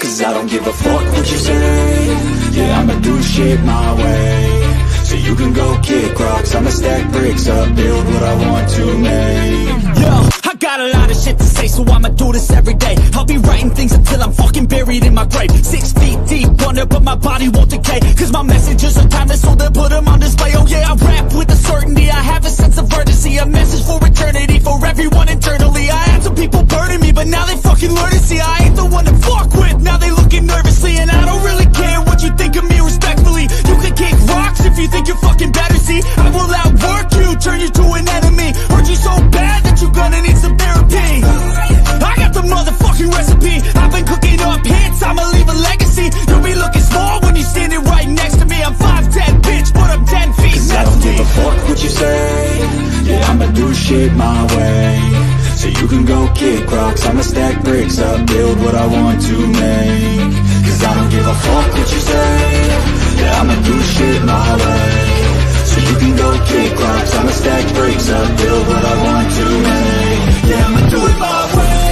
Cause I don't give a fuck what you say. Yeah, I'ma do shit my way. So you can go kick rocks, I'ma stack bricks up, build what I want to make. Yo, I got a lot of shit to say, so I'ma do this every day. I'll be writing things until I'm fucking buried in my grave. 6 feet deep under, but my body won't decay. Cause my messages are timeless, so they'll put them on display. Oh yeah, I rap with a certainty, I have a sense of urgency. A message for eternity, for everyone internally. I had some people burning me, but now they fucking learn to see I ain't the one to fuck with, now they looking nervously. And I don't really care what you think of me respectfully. You can kick rocks if you think you're fucking better, see. I will outwork you, turn you to an enemy. Hurt you so bad that you're gonna need some therapy. I got the motherfucking recipe. I've been cooking up hits, I'ma leave a legacy. You'll be looking small when you're standing right next to me. I'm 5'10", bitch, but I'm 10 feet. Cause I don't give a fuck what you say. Yeah, I'ma do shit my way. So you can go kick rocks, I'ma stack bricks up, build what I want to make. Cause I don't give a fuck what you say. Yeah, I'ma do shit my way. So you can go kick rocks, I'ma stack bricks up, build what I want to make. Yeah, I'ma do it my way.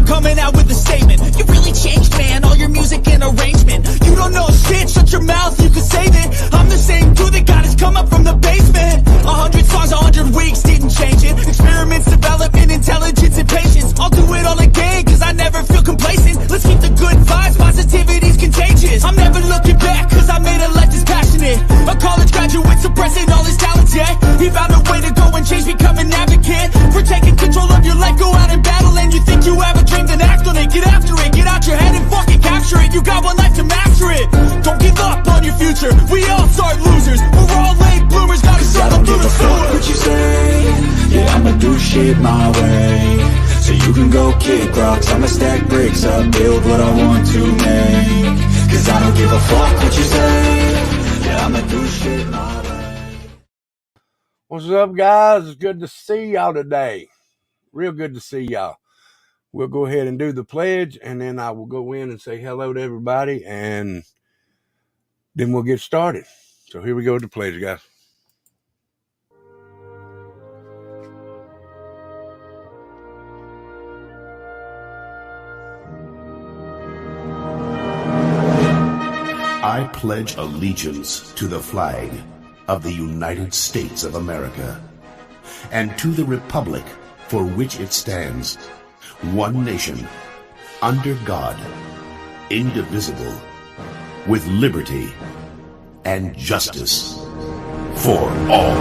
Coming out with a statement. You really changed, man, all your music and arrangement. You don't know shit, shut your mouth, you can save it. I'm the same dude that got his come up from the basement. 100 songs, 100 weeks, didn't change it. Experiments, development, intelligence, and patience. I'll do it all again, cause I never feel complacent. Let's keep the good vibes, positivity's contagious. I'm never looking back, cause I made a life that's passionate. A college graduate suppressing all his talents, yeah. He found a way to go and change, become an advocate. For taking control of your life, go out and battle. And you think you have a dream, then act on it. Get after it, get out your head and fucking capture it. You got one life to master it. Don't give up on your future, we all start losers. We're all late bloomers, gotta start them through the sewer. I don't give a fuck what you say. Yeah, I'ma do shit my way. So you can go kick rocks, I'ma stack bricks up, build what I want to make. Cause I don't give a fuck what you say. Yeah, I'ma do shit my way. What's up, guys? It's good to see y'all today. Real good to see y'all. We'll go ahead and do the pledge, and then I will go in and say hello to everybody, and then we'll get started. So here we go with the pledge, guys. I pledge allegiance to the flag of the United States of America and to the republic for which it stands, one nation, under God, indivisible, with liberty and justice for all.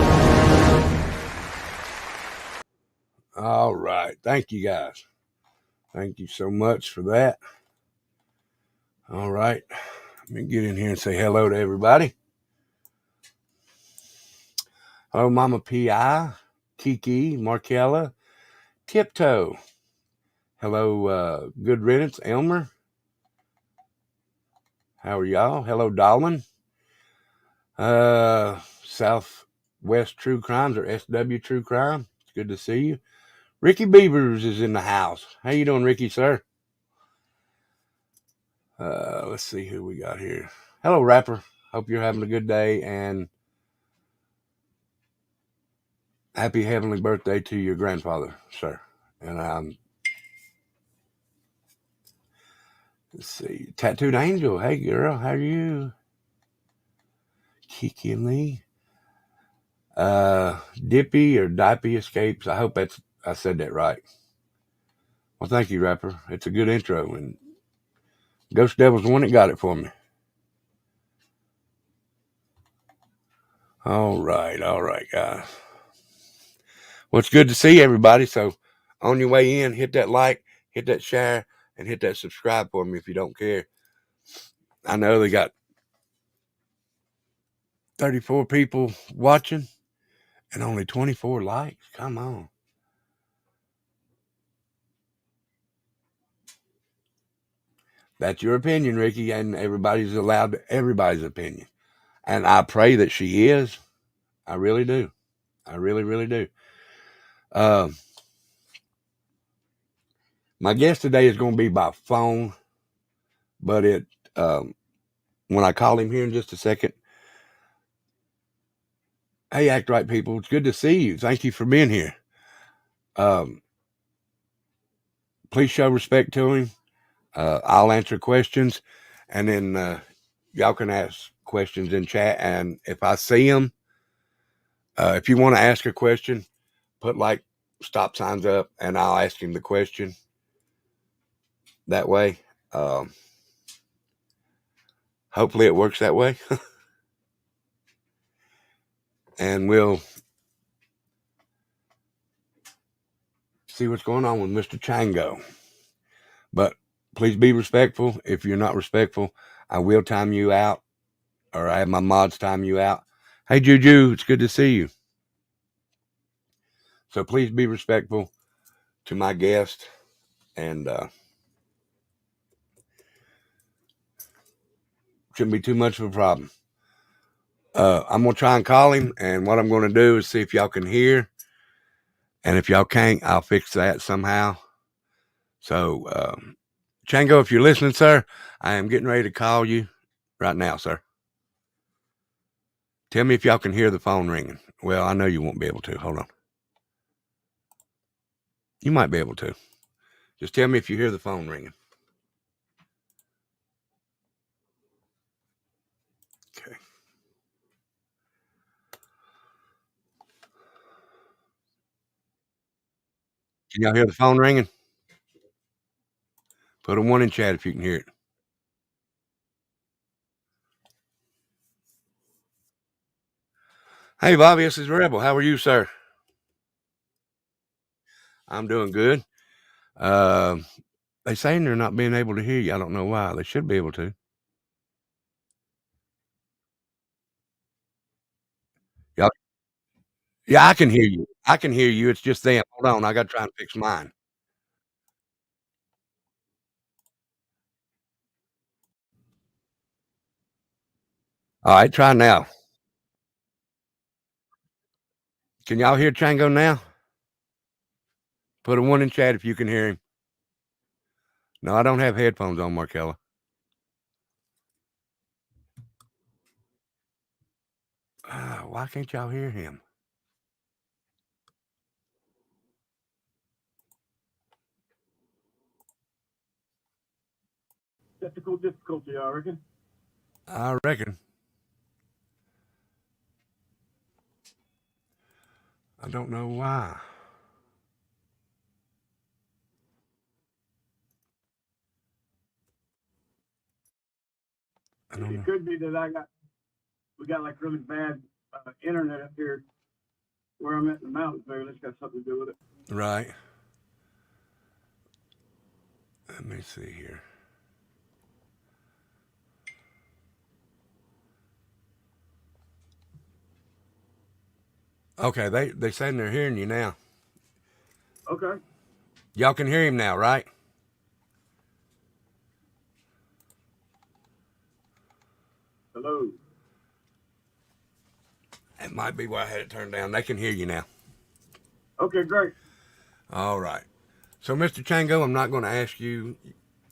All right. Thank you, guys. Thank you so much for that. All right. Let me get in here and say hello to everybody. Hello, Mama P.I., Kiki, Markella, Tiptoe. Hello, Good Riddance, Elmer. How are y'all? Hello, Darwin. Southwest True Crimes, or SW True Crime. It's good to see you. Ricky Beavers is in the house. How you doing, Ricky, sir? Let's see who we got here. Hello, Rapper. Hope you're having a good day, and happy heavenly birthday to your grandfather, sir. And let's see, Tattooed Angel. Hey, girl, how are you? Kiki and Lee. Dippy or Dippy Escapes. I hope I said that right. Well, thank you, Rapper. It's a good intro, and Ghost Devil's the one that got it for me. All right, guys. Well, it's good to see everybody. So on your way in, hit that like, hit that share, and hit that subscribe for me if you don't care. I know they got 34 people watching and only 24 likes. Come on. That's your opinion, Ricky, and everybody's allowed everybody's opinion. And I pray that she is. I really do. I really, really do. My guest today is going to be by phone, but when I call him here in just a second. Hey, Act Right people, it's good to see you. Thank you for being here. Please show respect to him. I'll answer questions, and then y'all can ask questions in chat. And if I see them, if you want to ask a question, put like stop signs up, and I'll ask him the question. That way, hopefully it works that way. And we'll see what's going on with Mr. Chango. But please be respectful. If you're not respectful, I will time you out, or I have my mods time you out. Hey, Juju, it's good to see you. So please be respectful to my guest, and shouldn't be too much of a problem. I'm going to try and call him, and what I'm going to do is see if y'all can hear, and if y'all can't, I'll fix that somehow. So, Chango, if you're listening, sir, I am getting ready to call you right now, sir. Tell me if y'all can hear the phone ringing. Well, I know you won't be able to. Hold on. You might be able to. Just tell me if you hear the phone ringing. Okay. Can y'all hear the phone ringing? Put a 1 in chat if you can hear it. Hey, Bobby, this is Rebel. How are you, sir? I'm doing good. They saying they're not being able to hear you. I don't know why. They should be able to. Y'all, yeah, I can hear you. I can hear you. It's just them. Hold on. I got to try and fix mine. All right, try now. Can y'all hear Chango now? Put a 1 in chat if you can hear him. No, I don't have headphones on, Markella. Why can't y'all hear him? Technical difficulty, I reckon. I reckon. I don't know why. I don't know. It could be that we got like really bad internet up here where I'm at in the mountains. Maybe that's got something to do with it. Right. Let me see here. Okay, they saying they're hearing you now. Okay. Y'all can hear him now, right? Hello. It might be why I had it turned down. They can hear you now. Okay, great. All right. So, Mr. Chango, I'm not going to ask you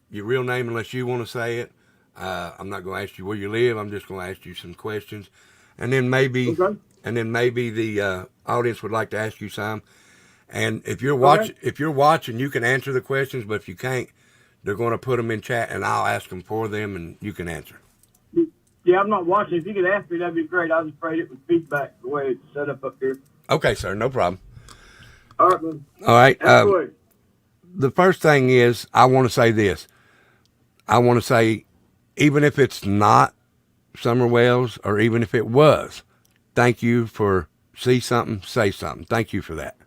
your real name unless you want to say it. I'm not going to ask you where you live. I'm just going to ask you some questions, and then maybe the audience would like to ask you some. And if you're watching, you can answer the questions. But if you can't, they're going to put them in chat, and I'll ask them for them, and you can answer. Yeah, I'm not watching. If you could ask me, that'd be great. I was afraid it would feedback the way it's set up here. Okay, sir, no problem. All right, man. All right. Absolutely. The first thing is, I want to say this. I want to say, even if it's not Summer Wells, or even if it was, thank you for see something, say something. Thank you for that.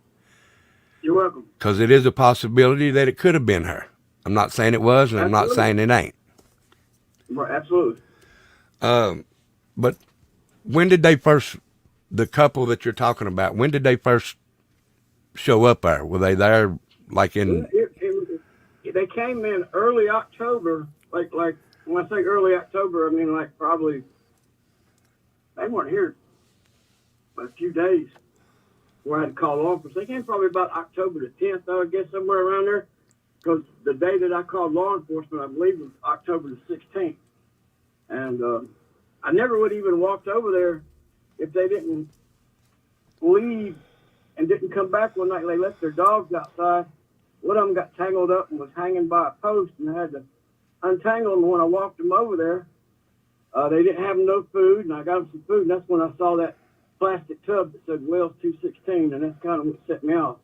You're welcome. Because it is a possibility that it could have been her. I'm not saying it was, and I'm not saying it ain't. Right, absolutely. But when did they first, the couple that you're talking about, when did they first show up there? Were they there like in? They came in early October. Like when I say early October, I mean like probably they weren't here a few days where I had to call off. They came probably about October the 10th, I guess, somewhere around there. because the day that I called law enforcement, I believe was October the 16th. And I never would even walked over there if they didn't leave and didn't come back one night. They left their dogs outside. One of them got tangled up and was hanging by a post, and I had to untangle them. When I walked them over there, they didn't have no food, and I got them some food, and that's when I saw that plastic tub that said Wells 216, and that's kind of what set me off.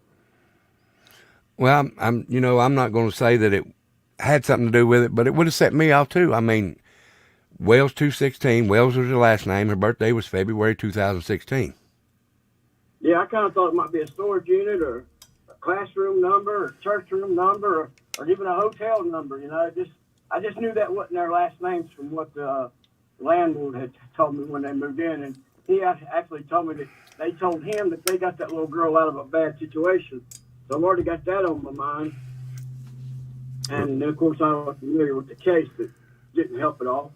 Well, I'm not going to say that it had something to do with it, but it would have set me off too. I mean, Wells 216, Wells was her last name. Her birthday was February 2016. Yeah, I kind of thought it might be a storage unit or a classroom number or church room number or even a hotel number. You know, I just knew that wasn't their last names from what the landlord had told me when they moved in. And he actually told me that they told him that they got that little girl out of a bad situation. So I've already got that on my mind. And then, of course, I was familiar with the case that didn't help at all.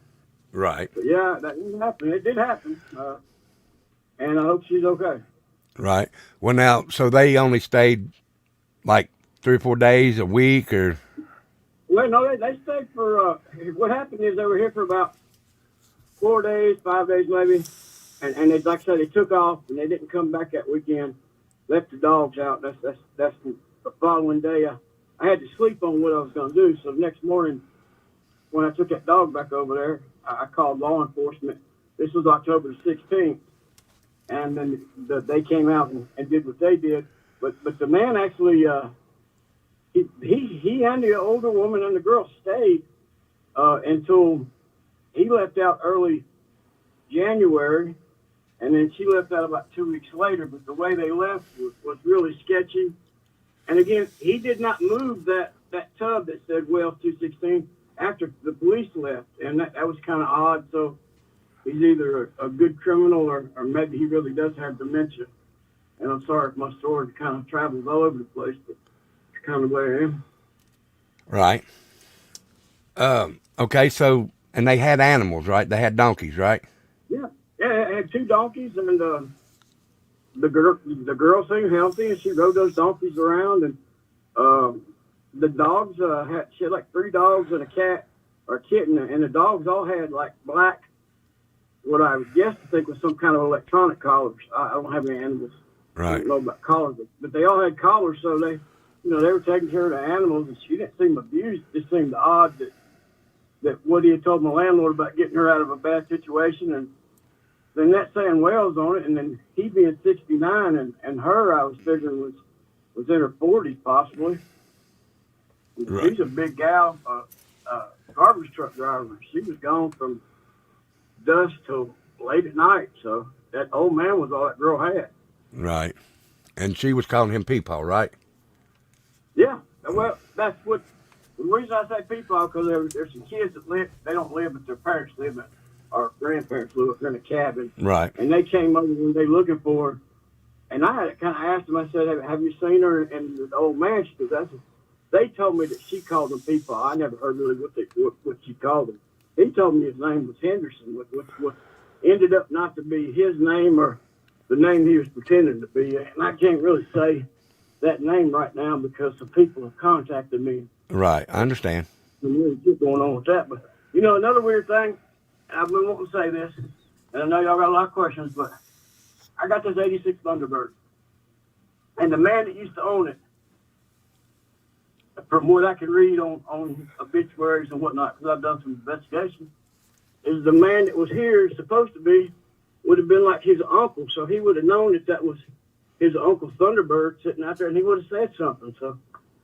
Right. But yeah, that didn't happen. It did happen. And I hope she's okay. Right. Well, now, so they only stayed like 3 or 4 days, a week, or? Well, no, they stayed for, what happened is they were here for about 4 days, 5 days maybe. And they, like I said, they took off and they didn't come back that weekend. Left the dogs out. That's the following day. I had to sleep on what I was going to do. So the next morning, when I took that dog back over there, I called law enforcement. This was October 16th. And then they came out and did what they did. But the man actually, he and the older woman and the girl stayed until he left out early January. And then she left out about 2 weeks later. But the way they left was really sketchy. And again, he did not move that tub that said Wells 216 after the police left. And that was kind of odd. So he's either a good criminal or maybe he really does have dementia. And I'm sorry if my story kind of travels all over the place, but it's kind of where I am. Right. Okay, so, and they had animals, right? They had donkeys, right? Yeah, I had 2 donkeys, and the girl seemed healthy, and she rode those donkeys around. And the dogs, she had like 3 dogs and a cat or a kitten, and the dogs all had like black, what I would guess to think was some kind of electronic collars. I don't have any animals. Right. I don't know about collars, but they all had collars, so they were taking care of the animals, and she didn't seem abused. It just seemed odd that Woody had told my landlord about getting her out of a bad situation, and then that saying Wells on it, and then he being 69, and her, I was figuring was in her 40s possibly. Right. She's a big gal, garbage truck driver. She was gone from dusk till late at night, so that old man was all that girl had. Right. And she was calling him Peepaw, right? Yeah. Well, that's what the reason I say Peepaw, because there's some kids that live. They don't live, but their parents live, our grandparents live up in a cabin. Right. And they came over when they looking for her, and I had kind of asked them. I said, "Have you seen her?" And the old man, she goes, they told me that she called him Peepaw. I never heard really what she called him. He told me his name was Henderson, which ended up not to be his name or the name he was pretending to be. And I can't really say that name right now because some people have contacted me. Right, I understand. There's really shit going on with that. But, another weird thing, and I've been wanting to say this, and I know y'all got a lot of questions, but I got this 86 Thunderbird. And the man that used to own it, from what I can read on obituaries and whatnot, because I've done some investigation, is the man that was here supposed to be, would have been like his uncle. So he would have known that was his Uncle Thunderbird sitting out there, and he would have said something. So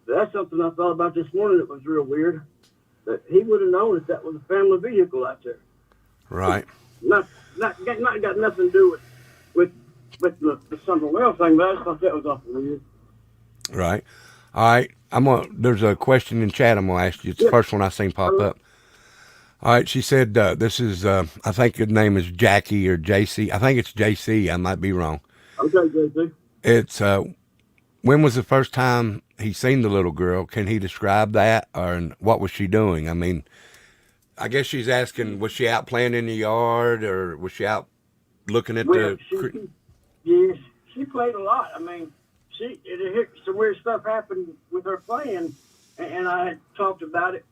that's something I thought about this morning that was real weird, that he would have known that was a family vehicle out there. Right. Not got nothing to do with the Summer Well thing, but I just thought that was awful weird. Right. All right. There's a question in chat I'm going to ask you. It's the first one I seen pop up. All right. She said, this is, I think your name is Jackie or JC. I think it's JC. I might be wrong. Okay, JC. It's, when was the first time he seen the little girl? Can he describe that? Or what was she doing? I mean, I guess she's asking, was she out playing in the yard or was she out looking at She played a lot. I mean, some weird stuff happened with her playing. and I had talked about it.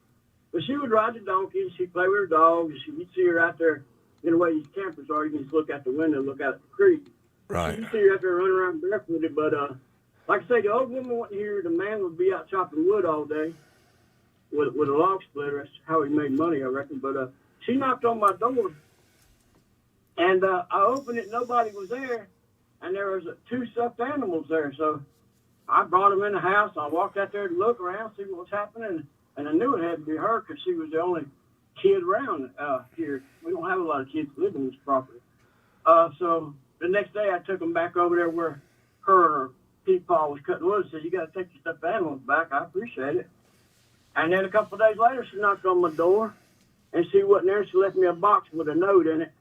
But she would ride the donkey, and she'd play with her dogs. You'd see her out there, in the way these campers are. You can just look out the window and look out at the creek. Right. You see her out there running around barefooted. But like I say, the old woman wouldn't hear. The man would be out chopping wood all day with a log splitter. That's how he made money, I reckon. But she knocked on my door, and I opened it. Nobody was there, and there was 2 stuffed animals there. So I brought them in the house. I walked out there to look around, see what was happening, and I knew it had to be her because she was the only kid around here. We don't have a lot of kids living on this property. So the next day I took them back over there where her and her peepaw was cutting wood. Said, "You got to take your stuffed animals back. I appreciate it." And then a couple of days later, she knocked on my door, and she wasn't there. She left me a box with a note in it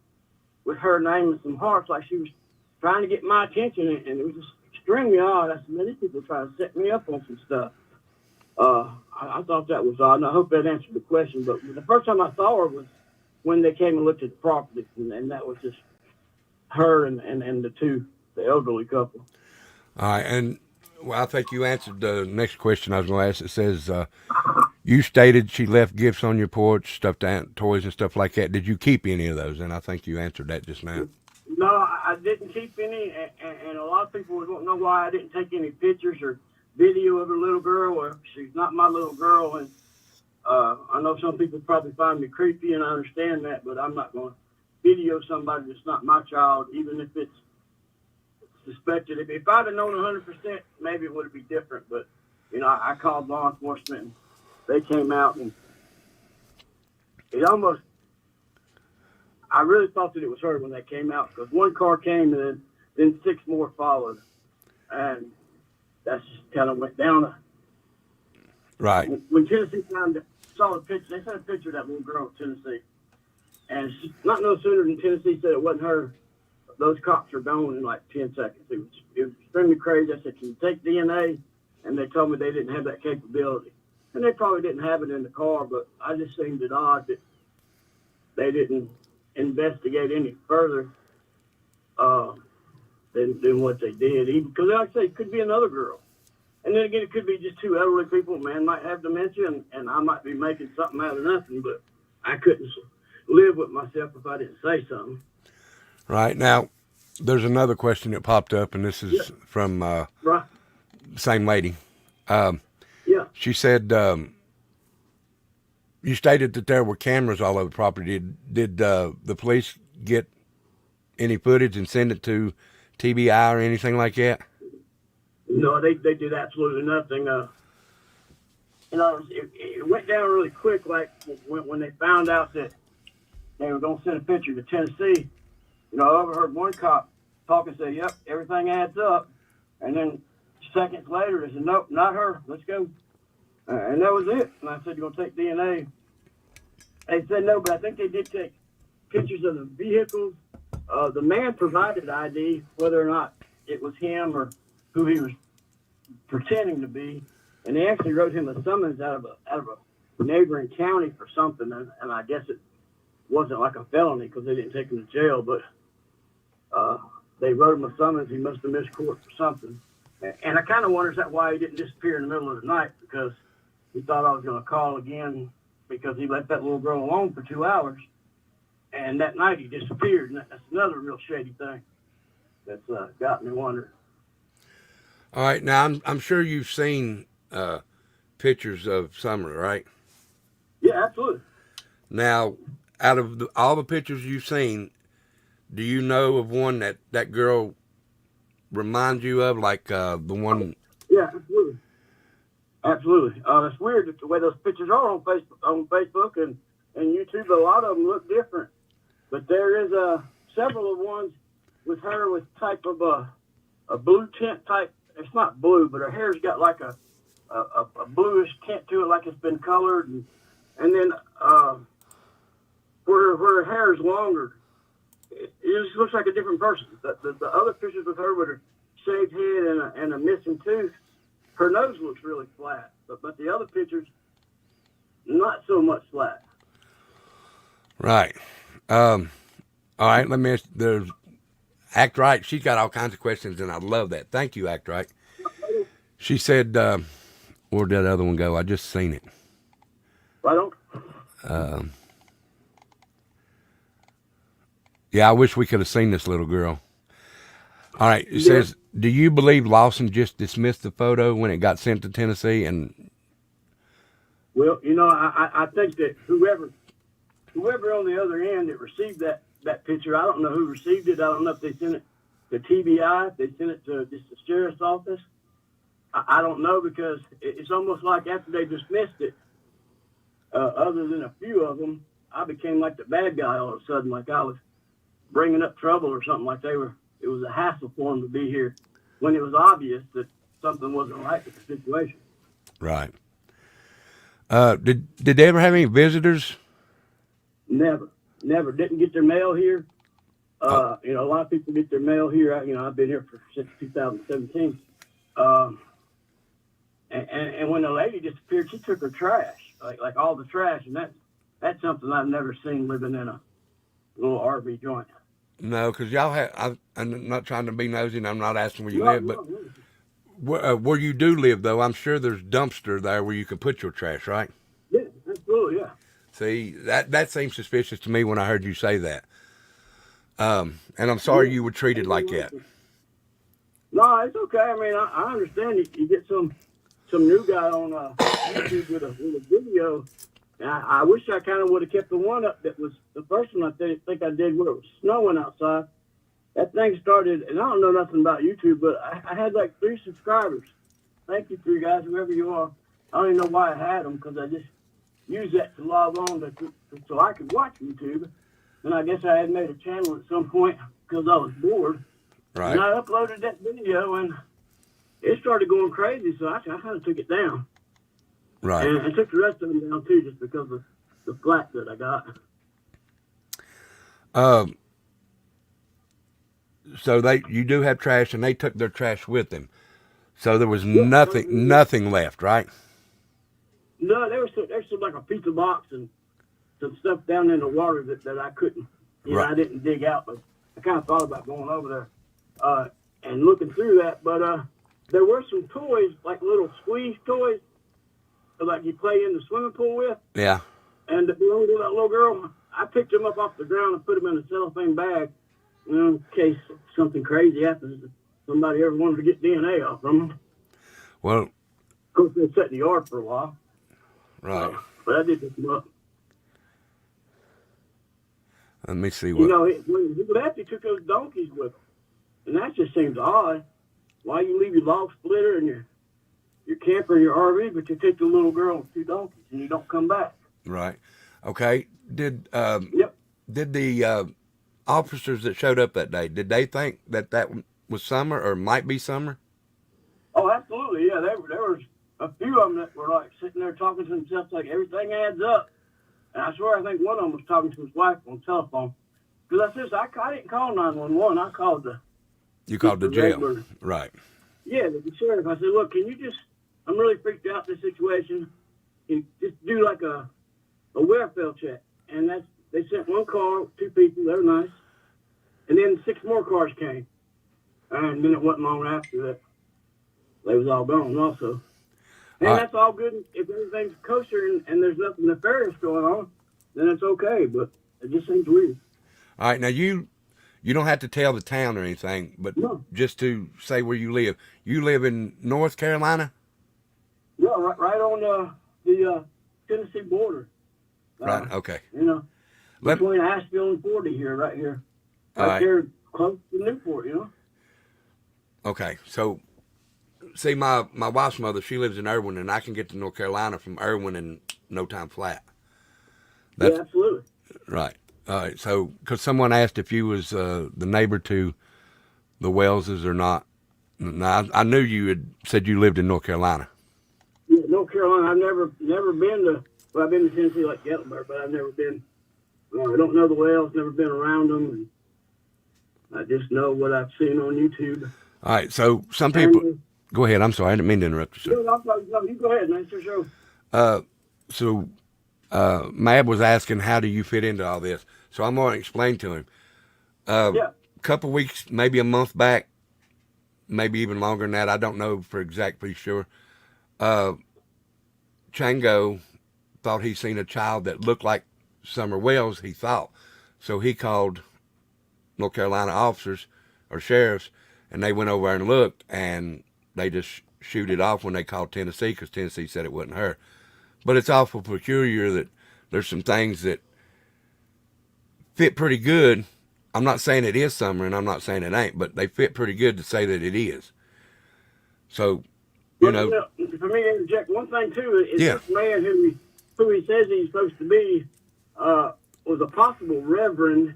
with her name and some hearts, like she was trying to get my attention. And it was just extremely odd. I said, "Man, these people trying to set me up on some stuff." I thought that was odd, and I hope that answered the question. But the first time I saw her was when they came and looked at the property, and that was just her and the elderly couple. All right, and well, I think you answered the next question I was going to ask. It says, you stated she left gifts on your porch, stuffed toys and stuff like that. Did you keep any of those? And I think you answered that just now. No, I didn't keep any, and a lot of people won't know why I didn't take any pictures or video of her little girl. Or she's not my little girl, and I know some people probably find me creepy, and I understand that, but I'm not going to video somebody that's not my child, even if it's suspected. If I'd have known 100%, maybe it would be different. But I called law enforcement, and they came out, and it almost. I really thought that it was her when they came out, because one car came and then 6 more followed, and that's just kind of went down. Right. When Tennessee saw the picture, they sent a picture of that little girl in Tennessee, and not no sooner than Tennessee said it wasn't her, those cops are gone in like 10 seconds. It was extremely crazy. I said, "Can you take DNA?" And they told me they didn't have that capability, and they probably didn't have it in the car. But I just seemed it odd that they didn't investigate any further than what they did. Because, like I say, it could be another girl. And then again, it could be just 2 elderly people. Man might have dementia, and I might be making something out of nothing, but I couldn't live with myself if I didn't say something. Right. Now, there's another question that popped up, and this is from the same lady. She said, you stated that there were cameras all over the property. Did the police get any footage and send it to TBI or anything like that? No, they did absolutely nothing. It went down really quick. Like when they found out that they were going to send a picture to Tennessee, I overheard one cop talking, say, "Yep, everything adds up." And then seconds later, they said, "Nope, not her. Let's go." And that was it. And I said, "You going to take DNA?" They said no, but I think they did take pictures of the vehicles. The man provided ID, whether or not it was him or who he was pretending to be. And they actually wrote him a summons out of a neighboring county for something. And I guess it wasn't like a felony because they didn't take him to jail, but they wrote him a summons. He must have missed court for something. And I kind of wonder, is that why he didn't disappear in the middle of the night? Because he thought I was going to call again because he left that little girl alone for 2 hours. And that night he disappeared. And that's another real shady thing that's got me wondering. All right. Now, I'm sure you've seen pictures of Summer, right? Yeah, absolutely. Now, out of all the pictures you've seen, do you know of one that girl reminds you of, like the one? Yeah, absolutely. Absolutely. It's weird that the way those pictures are on Facebook and YouTube. A lot of them look different, but there is several of ones with her with type of a blue tint type. It's not blue, but her hair's got like a bluish tint to it, like it's been colored, and then where her hair is longer, it just looks like a different person. The other pictures with her with her shaved head and a missing tooth, her nose looks really flat, but the other pictures, not so much flat. Right. All right. Let me ask. There's Act Right. She's got all kinds of questions, and I love that. Thank you, Act Right. She said, Where'd that other one go? I just seen it. Right on. Yeah, I wish we could have seen this little girl. All right, it says, do you believe Lawson just dismissed the photo when it got sent to Tennessee? And Well, I think that whoever on the other end that received that picture, I don't know who received it. I don't know if they sent it to TBI, if they sent it to just the sheriff's office. I don't know, because it's almost like after they dismissed it, other than a few of them, I became like the bad guy all of a sudden, like I was bringing up trouble or something, like it was a hassle for them to be here when it was obvious that something wasn't right with the situation. right. Did they ever have any visitors? Never didn't get their mail here. A lot of people get their mail here. I've been here since 2017. And when the lady disappeared, she took her trash, like all the trash, and that's something I've never seen living in a little RV joint. No, because y'all have. I'm not trying to be nosy, and I'm not asking where you live, but where you do live, though, I'm sure there's dumpster there where you can put your trash, right? Yeah, absolutely, yeah. See, that seems suspicious to me when I heard you say that. And I'm sorry you were treated like that. No, it's okay. I mean, I understand you get some new guy on YouTube with a video. And I wish I kind of would have kept the one up that was the first one I think I did where it was snowing outside. That thing started, and I don't know nothing about YouTube, but I had like 3 subscribers. Thank you, 3 guys, whoever you are. I don't even know why I had them, because I just used that to log on so I could watch YouTube. And I guess I had made a channel at some point because I was bored. Right. And I uploaded that video, and it started going crazy, so I kind of took it down. Right. And I took the rest of them down, too, just because of the flack that I got. So you do have trash, and they took their trash with them. So there was nothing left, right? No, there was like a pizza box and some stuff down in the water that I couldn't, I didn't dig out, but I kind of thought about going over there and looking through that. But there were some toys, like little squeeze toys, like you play in the swimming pool with. Yeah. And that little girl, I picked them up off the ground and put them in a cellophane bag, in case something crazy happens. Somebody ever wanted to get DNA off them. Well, of course, they sat in the yard for a while. Right. But I did pick them up. Let me see what. When he left, he took those donkeys with him. And that just seems odd. Why you leave your log splitter and your camper and your RV, but you take the little girl and 2 donkeys and you don't come back. Right. Okay. Did Yep. Did the officers that showed up that day, did they think that was Summer or might be Summer? Oh, absolutely. Yeah, there was a few of them that were like sitting there talking to themselves like everything adds up. And I swear I think one of them was talking to his wife on the telephone. Because I didn't call 911. I called You called the jail. regular, Right. Yeah, the sheriff. I said, look, can you I'm really freaked out this situation. Can you just do like a welfare check? And they sent 1 car, 2 people. They were nice. And then 6 more cars came. And then it wasn't long after that they was all gone also. And that's all good if everything's kosher and there's nothing nefarious going on, then it's okay. But it just seems weird. All right. Now you don't have to tell the town or anything, but just to say where you live. You live in North Carolina? Yeah, right on the Tennessee border. Right. Okay. Between Asheville and 40 here, right here. Right there, close to Newport, Okay. So, see, my wife's mother, she lives in Irwin, and I can get to North Carolina from Irwin in no time flat. Yeah, absolutely. Right. All right. So, because someone asked if you was the neighbor to the Wellses or not. Now, I knew you had said you lived in North Carolina. Yeah, North Carolina. I've never been to. Well, I've been to Tennessee like Gatlinburg, but I've never been. I don't know the Wells. Never been around them. And I just know what I've seen on YouTube. All right. So some people. Go ahead. I'm sorry. I didn't mean to interrupt you, sir. No, you go ahead, man. It's your show. So Mab was asking, how do you fit into all this? So I'm going to explain to him. A couple weeks, maybe a month back, maybe even longer than that. I don't know for exactly sure. Chango thought he seen a child that looked like Summer Wells, he thought. So he called North Carolina officers or sheriffs, and they went over and looked, and they just shoot it off when they called Tennessee, because Tennessee said it wasn't her. But it's awful peculiar that there's some things that fit pretty good. I'm not saying it is Summer, and I'm not saying it ain't, but they fit pretty good to say that it is. So, you know. For me to interject, one thing too is Yeah. this man who he says he's supposed to be was a possible reverend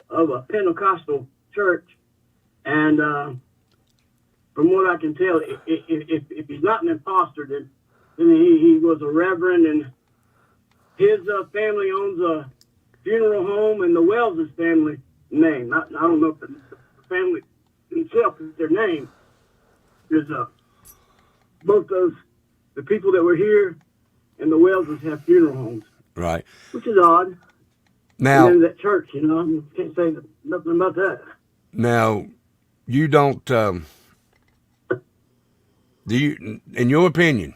of a Pentecostal church, and from what I can tell, if he's not an imposter, then he was a reverend, and his family owns a funeral home, and the Wells' family name. I don't know if the family itself is their name. There's both the people that were here and the Wells' have funeral homes. Right. Which is odd. Now, and then that church, you know, I can't say nothing about that. Now, you don't, do you, in your opinion,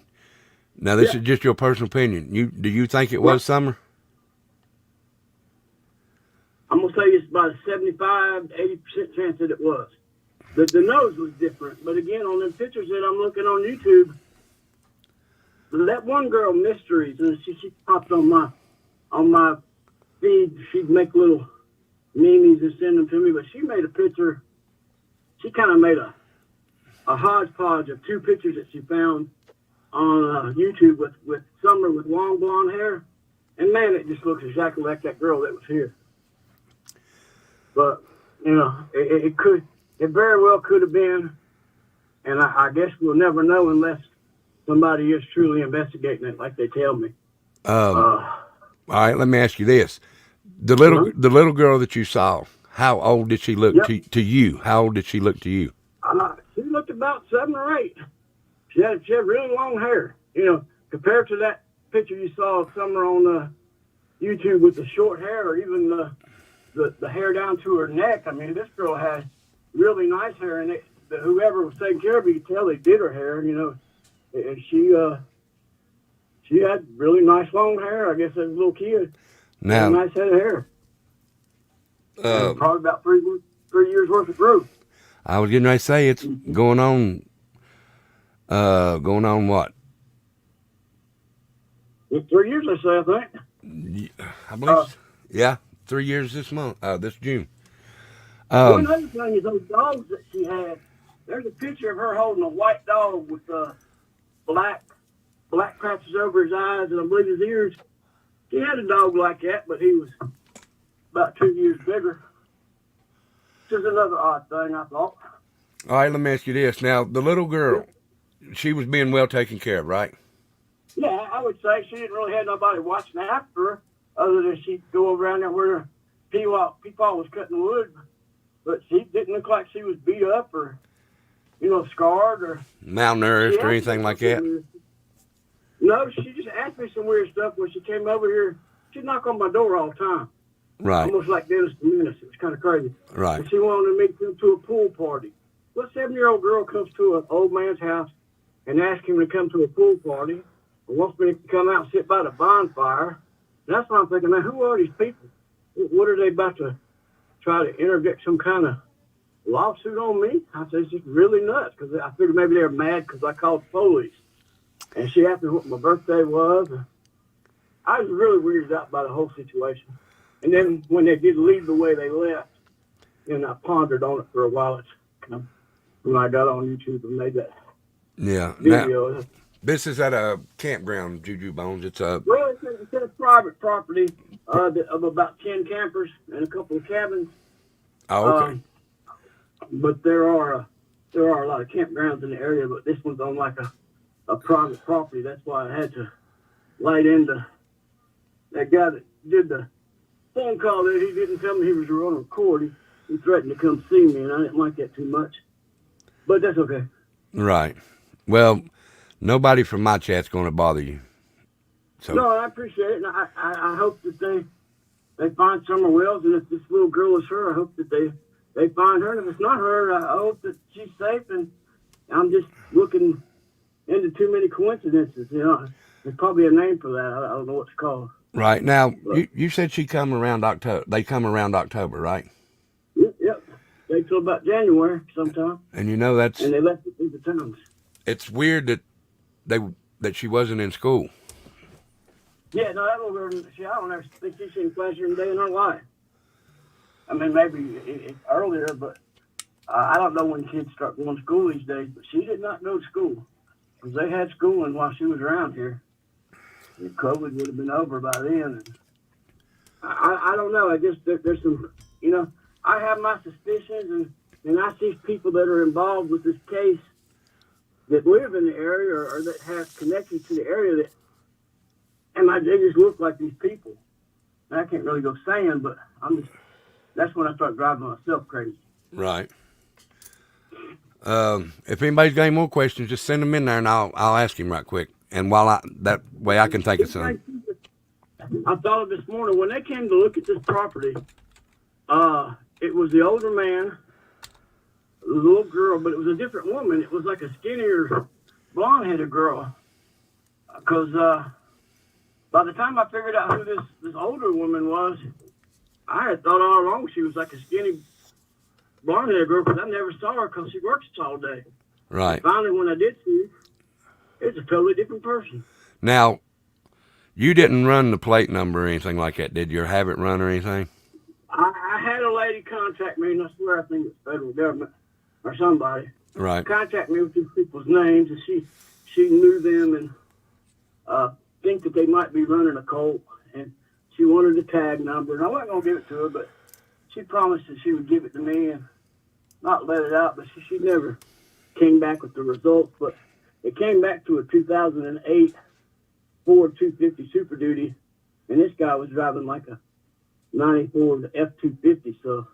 now this is just your personal opinion, do you think it was Summer? I'm going to say it's about a 75 to 80% chance that it was. The nose was different, but again, on the pictures that I'm looking on YouTube, that one girl, Mysteries, and she popped on my feed. She'd make little memes and send them to me, but she made a picture. She kind of made a hodgepodge of two pictures that she found on YouTube with Summer with long blonde hair, and man, it just looks exactly like that girl that was here. But you know, it very well could have been, and I guess we'll never know unless somebody is truly investigating it, like they tell me. All right, let me ask you this: the little girl that you saw, how old did she look to you? How old did she look to you? She looked about 7 or 8. She had really long hair. You know, compared to that picture you saw of Summer on YouTube with the short hair, or even the hair down to her neck. I mean, this girl had really nice hair, and whoever was taking care of her, you could tell they did her hair. You know, and she had really nice long hair. I guess as a little kid, now, a nice head of hair. Probably about 3 years worth of growth. I was getting ready to say it's going on what? 3 years, I say, I think. I believe, yeah, 3 years this month, this June. One other thing is those dogs that she had. There's a picture of her holding a white dog with black patches over his eyes and I believe his ears. She had a dog like that, but he was about 2 years bigger. Just another odd thing, I thought. All right, let me ask you this. Now, the little girl, she was being well taken care of, right? Yeah, I would say she didn't really have nobody watching after her, other than she'd go over around there where her peepaw was cutting wood. But she didn't look like she was beat up or, you know, scarred or malnourished or anything like that. No, she just asked me some weird stuff when she came over here. She'd knock on my door all the time. Right. Almost like Dennis the Menace. It was kind of crazy. Right. And she wanted me to come to a pool party. What 7-year-old girl comes to an old man's house and asks him to come to a pool party and wants me to come out and sit by the bonfire? And that's why I'm thinking, now, who are these people? What are they about to try to interject some kind of lawsuit on me? I said, it's just really nuts, because I figured maybe they were mad because I called the police. And she asked me what my birthday was. I was really weirded out by the whole situation. And then when they did leave the way they left, and I pondered on it for a while, it's kind of when I got on YouTube and made that video. Now, this is at a campground, Juju Bones. It's a private property of about 10 campers and a couple of cabins. Oh, okay. But there are a lot of campgrounds in the area, but this one's on like a private property. That's why I had to light into that guy that did the phone call there. He didn't tell me he was going to record. He threatened to come see me, and I didn't like that too much. But that's okay. Right. Well, nobody from my chat's going to bother you. So. No, I appreciate it, and I hope that they find Summer Wells, and if this little girl is her, I hope that they find her. And if it's not her, I hope that she's safe. And I'm just looking into too many coincidences. You know, there's probably a name for that. I don't know what it's called. Right. Now, But, you said she come around October. They come around October, right? yep. They till about January sometime, And you know and they left it through the towns. it's weird that she wasn't in school. Yeah, no, that little girl, I don't ever think she's seen classroom day in her life. I mean, maybe earlier, but I don't know when kids start going to school these days. But she did not go to school because they had schooling while she was around here. And COVID would have been over by then. And I don't know. I guess there's some, you know, I have my suspicions, and I see people that are involved with this case that live in the area or that have connections to the area that, and they just look like these people. And I can't really go saying, but that's when I start driving myself crazy. Right. If anybody's got any more questions, just send them in there, and I'll ask him right quick. And that way I can think of some. I thought of this morning when they came to look at this property. It was the older man, the little girl, but it was a different woman. It was like a skinnier, blonde-headed girl. Because by the time I figured out who this older woman was, I had thought all along she was like a skinny, blonde-headed girl, because I never saw her because she works all day. Right. And finally, when I did see her, it's a totally different person. Now, you didn't run the plate number or anything like that, did you? Or have it run or anything? I had a lady contact me, and I swear I think it's federal government or somebody. Right. Contact me with these people's names, and she knew them and think that they might be running a Colt, and she wanted the tag number. And I wasn't going to give it to her, but she promised that she would give it to me and not let it out, but she never came back with the results. But it came back to a 2008 Ford 250 Super Duty, and this guy was driving like a 94 F-250, so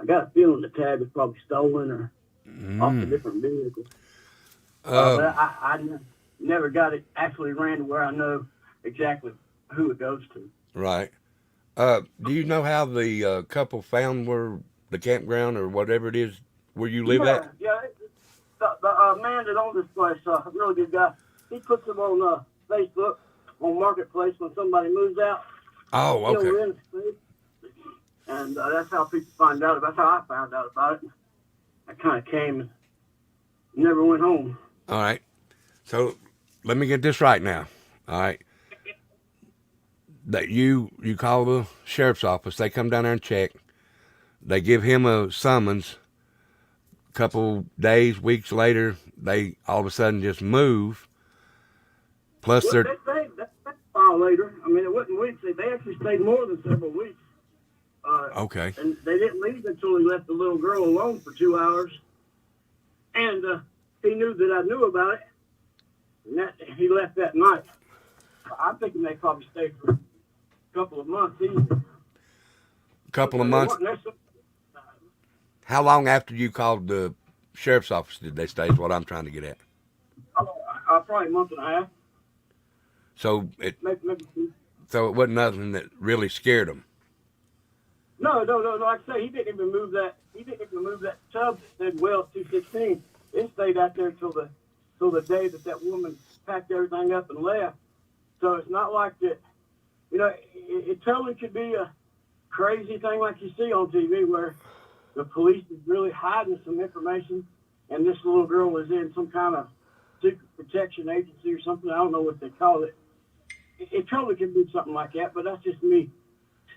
I got a feeling the tag was probably stolen or off a different vehicle. But I never got it actually ran to where I know exactly who it goes to. Right. Do you know how the couple found where the campground or whatever it is where you live at? Yeah. The man that owns this place, a really good guy, he puts them on Facebook, on Marketplace when somebody moves out. Oh, okay. And that's how people find out. That's how I found out about it. I kind of came and never went home. All right. So let me get this right now. All right. That you call the sheriff's office. They come down there and check. They give him a summons. A couple days, weeks later, they all of a sudden just move. Plus, Well, that's a while later. I mean, it wasn't weeks. They actually stayed more than several weeks. Okay. And they didn't leave until he left the little girl alone for 2 hours. And he knew that I knew about it. And he left that night. I'm thinking they probably stayed for a couple of months easy. Couple of months. How long after you called the sheriff's office did they stay is what I'm trying to get at. Probably a month and a half. So Maybe 2. So it wasn't nothing that really scared them. No. Like I say, he didn't even move that. He didn't even move that tub that said Wells 216. It stayed out there till the day that woman packed everything up and left. So it's not like that. You know, it totally could be a crazy thing like you see on TV where the police is really hiding some information, and this little girl was in some kind of secret protection agency or something. I don't know what they call it. It totally could be something like that, but that's just me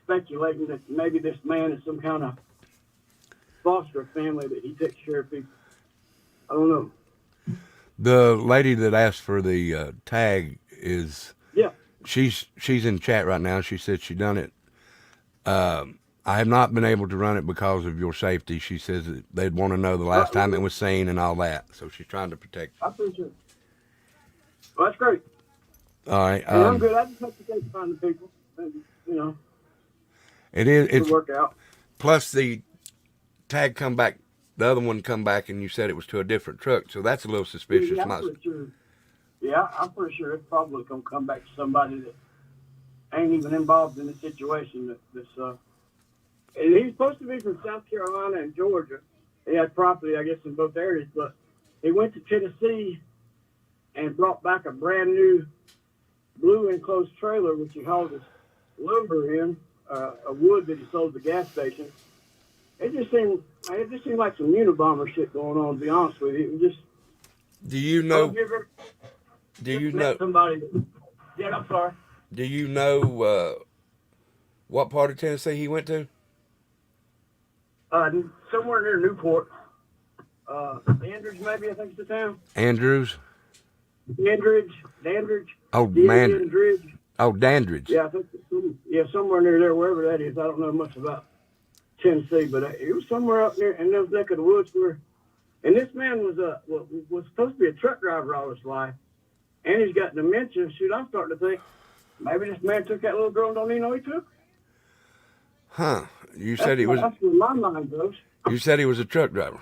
speculating that maybe this man is some kind of foster family that he takes care of people. I don't know. The lady that asked for the tag is she's in chat right now. She said she done it. I have not been able to run it because of your safety. She says that they'd want to know the last time it was seen and all that. So she's trying to protect you. I appreciate it. Well, that's great. All right. I'm good. I just have to find the people. You know. It's work out. Plus the tag come back. The other one come back and you said it was to a different truck. So that's a little suspicious. Yeah, I'm pretty sure it's probably going to come back to somebody that ain't even involved in the situation. And he's supposed to be from South Carolina and Georgia. He had property, I guess, in both areas, but he went to Tennessee and brought back a brand new blue enclosed trailer, which he hauled his lumber in, a wood that he sold at the gas station. It just seemed like some Unabomber shit going on, to be honest with you. It just, Do you know? met somebody? Yeah, I'm sorry. Do you know what part of Tennessee he went to? Somewhere near Newport. Andrews, maybe, I think it's the town. Andrews. Dandridge. Oh, man. Dandridge. Oh, Dandridge. Yeah, I think somewhere near there, wherever that is. I don't know much about Tennessee, but it was somewhere up near in those neck of the woods where. And this man was supposed to be a truck driver all his life, and he's got dementia. Shoot, I'm starting to think maybe this man took that little girl and don't even know he took. Huh? You said he was. That's where my mind goes. You said he was a truck driver.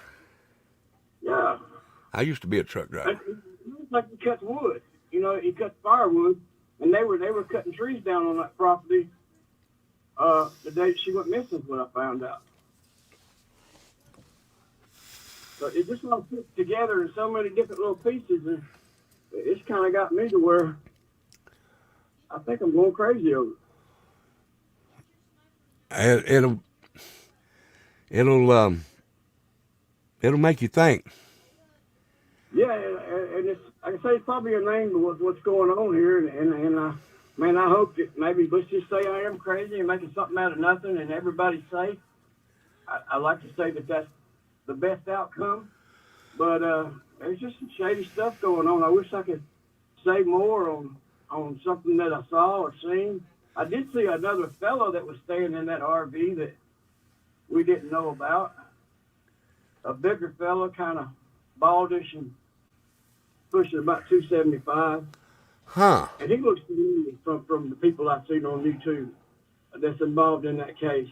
Yeah. I used to be a truck driver. It looks like he cuts wood. You know, he cuts firewood, and they were cutting trees down on that property. The day she went missing is when I found out. So it just all put together in so many different little pieces, and it's kind of got me to where I think I'm going crazy over it. It'll make you think. Yeah, and it's, like I say, it's probably a name to what's going on here, and man, I hope that maybe let's just say I am crazy and making something out of nothing, and everybody's safe. I like to say that that's the best outcome, but there's just some shady stuff going on. I wish I could say more on something that I saw or seen. I did see another fellow that was staying in that RV that we didn't know about. A bigger fellow, kind of baldish and pushing about 275. Huh. And he looks familiar from the people I've seen on YouTube that's involved in that case.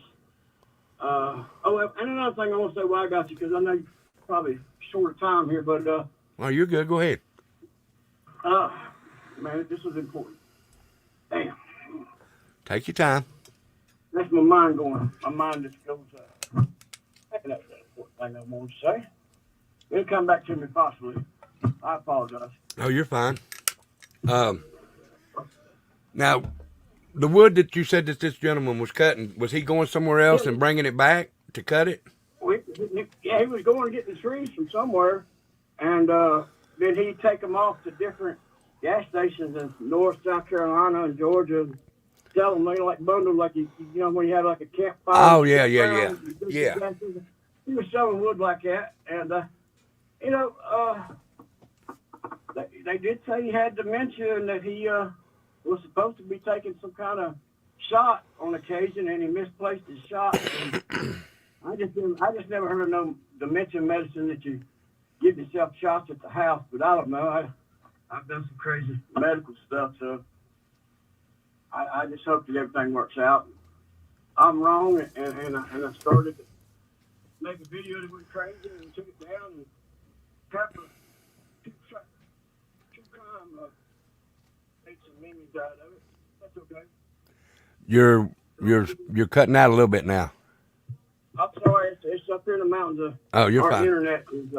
And another thing I want to say while I got you, because I know you're probably short of time here, but... Oh, you're good. Go ahead. Man, this was important. Damn. Take your time. That's my mind going. My mind just goes... That's the important thing I want to say. It'll come back to me possibly. I apologize. Oh, you're fine. Now, the wood that you said that this gentleman was cutting, was he going somewhere else and bringing it back to cut it? He was going to get the trees from somewhere, and then he'd take them off to different gas stations in North, South Carolina, and Georgia, and sell them, like bundled, like you know when you had like a campfire. Oh, yeah. He was selling wood like that, and they did say he had dementia and that he was supposed to be taking some kind of shot on occasion, and he misplaced his shot. I just never heard of no dementia medicine that you give yourself shots at the house, but I don't know. I've done some crazy medical stuff, so I just hope that everything works out. I'm wrong, and I started to make a video that went crazy and took it down and have a two-time make some memes out of it. That's okay. You're cutting out a little bit now. I'm sorry, it's up here in the mountains. Oh, you're our fine. Internet is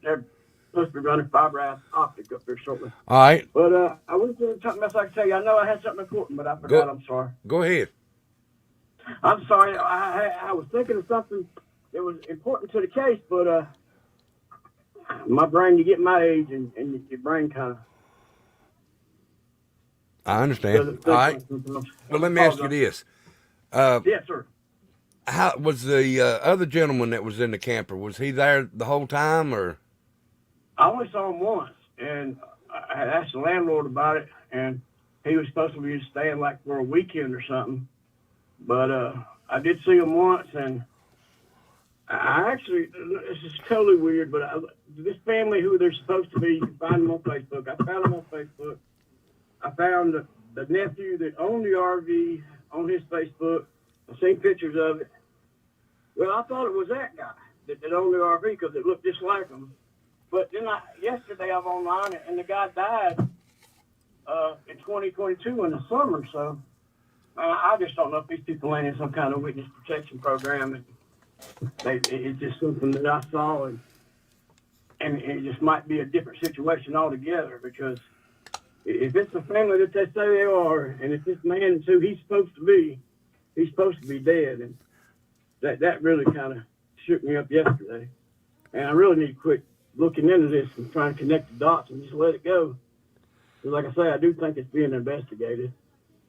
they're supposed to be running fiber optic up there shortly. All right. But I was doing something else I could tell you. I know I had something important, but I forgot. I'm sorry. Go ahead. I'm sorry. I was thinking of something that was important to the case, but my brain, you get my age, and your brain kind of. I understand. All right. Well, let me ask you this. Yes, sir. How was the other gentleman that was in the camper? Was he there the whole time, or? I only saw him once, and I had asked the landlord about it, and he was supposed to be staying like for a weekend or something. But I did see him once, and I actually, this is totally weird, but this family who they're supposed to be, you can find them on Facebook. I found them on Facebook. I found the nephew that owned the RV on his Facebook. I've seen pictures of it. Well, I thought it was that guy that owned the RV because it looked just like him. But then yesterday I was online, and the guy died in 2022 in the summer. So I just don't know if these people ain't in some kind of witness protection program. It's just something that I saw, and it just might be a different situation altogether because if it's the family that they say they are, and if this man is who he's supposed to be dead. And that really kind of shook me up yesterday. And I really need to quit looking into this and trying to connect the dots and just let it go. Because like I say, I do think it's being investigated.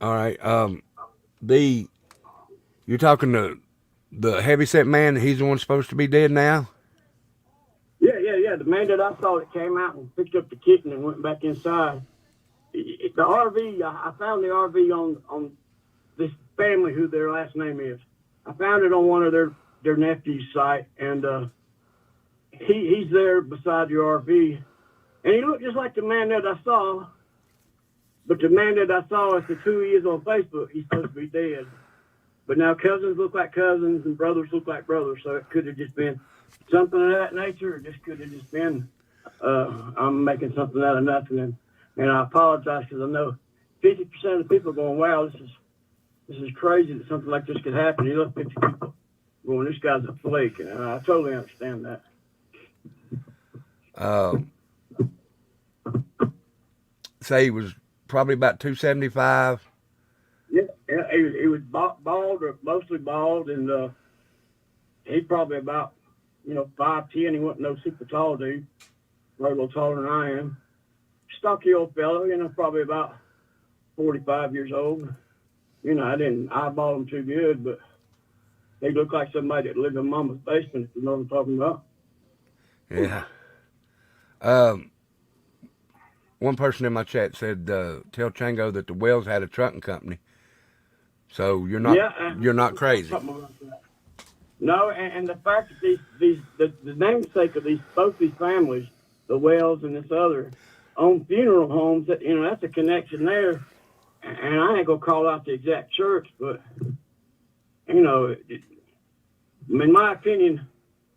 All right. You're talking to the heavyset man. He's the one supposed to be dead now. Yeah. The man that I saw that came out and picked up the kitten and went back inside. The RV, I found the RV on this family who their last name is. I found it on one of their nephew's site, and he's there beside the RV, and he looked just like the man that I saw. But the man that I saw is who he is on Facebook. He's supposed to be dead. But now cousins look like cousins and brothers look like brothers. So it could have just been something of that nature, or just could have just been I'm making something out of nothing. And I apologize because I know 50% of the people are going, wow, this is crazy that something like this could happen. You look 50 people going, this guy's a flake. And I totally understand that. Say he was probably about 275. Yeah, he was bald or mostly bald, and he's probably about 5'10". He wasn't no super tall dude, probably a little taller than I am. Stocky old fellow, probably about 45 years old. I didn't eyeball him too good, but he looked like somebody that lived in Mama's basement, if you know what I'm talking about. Yeah. One person in my chat said, tell Chango that the Wells had a trucking company. So you're not crazy. No, and the fact that the namesake of both these families, the Wells and this other, own funeral homes, that's a connection there. And I ain't gonna call out the exact church, but in my opinion,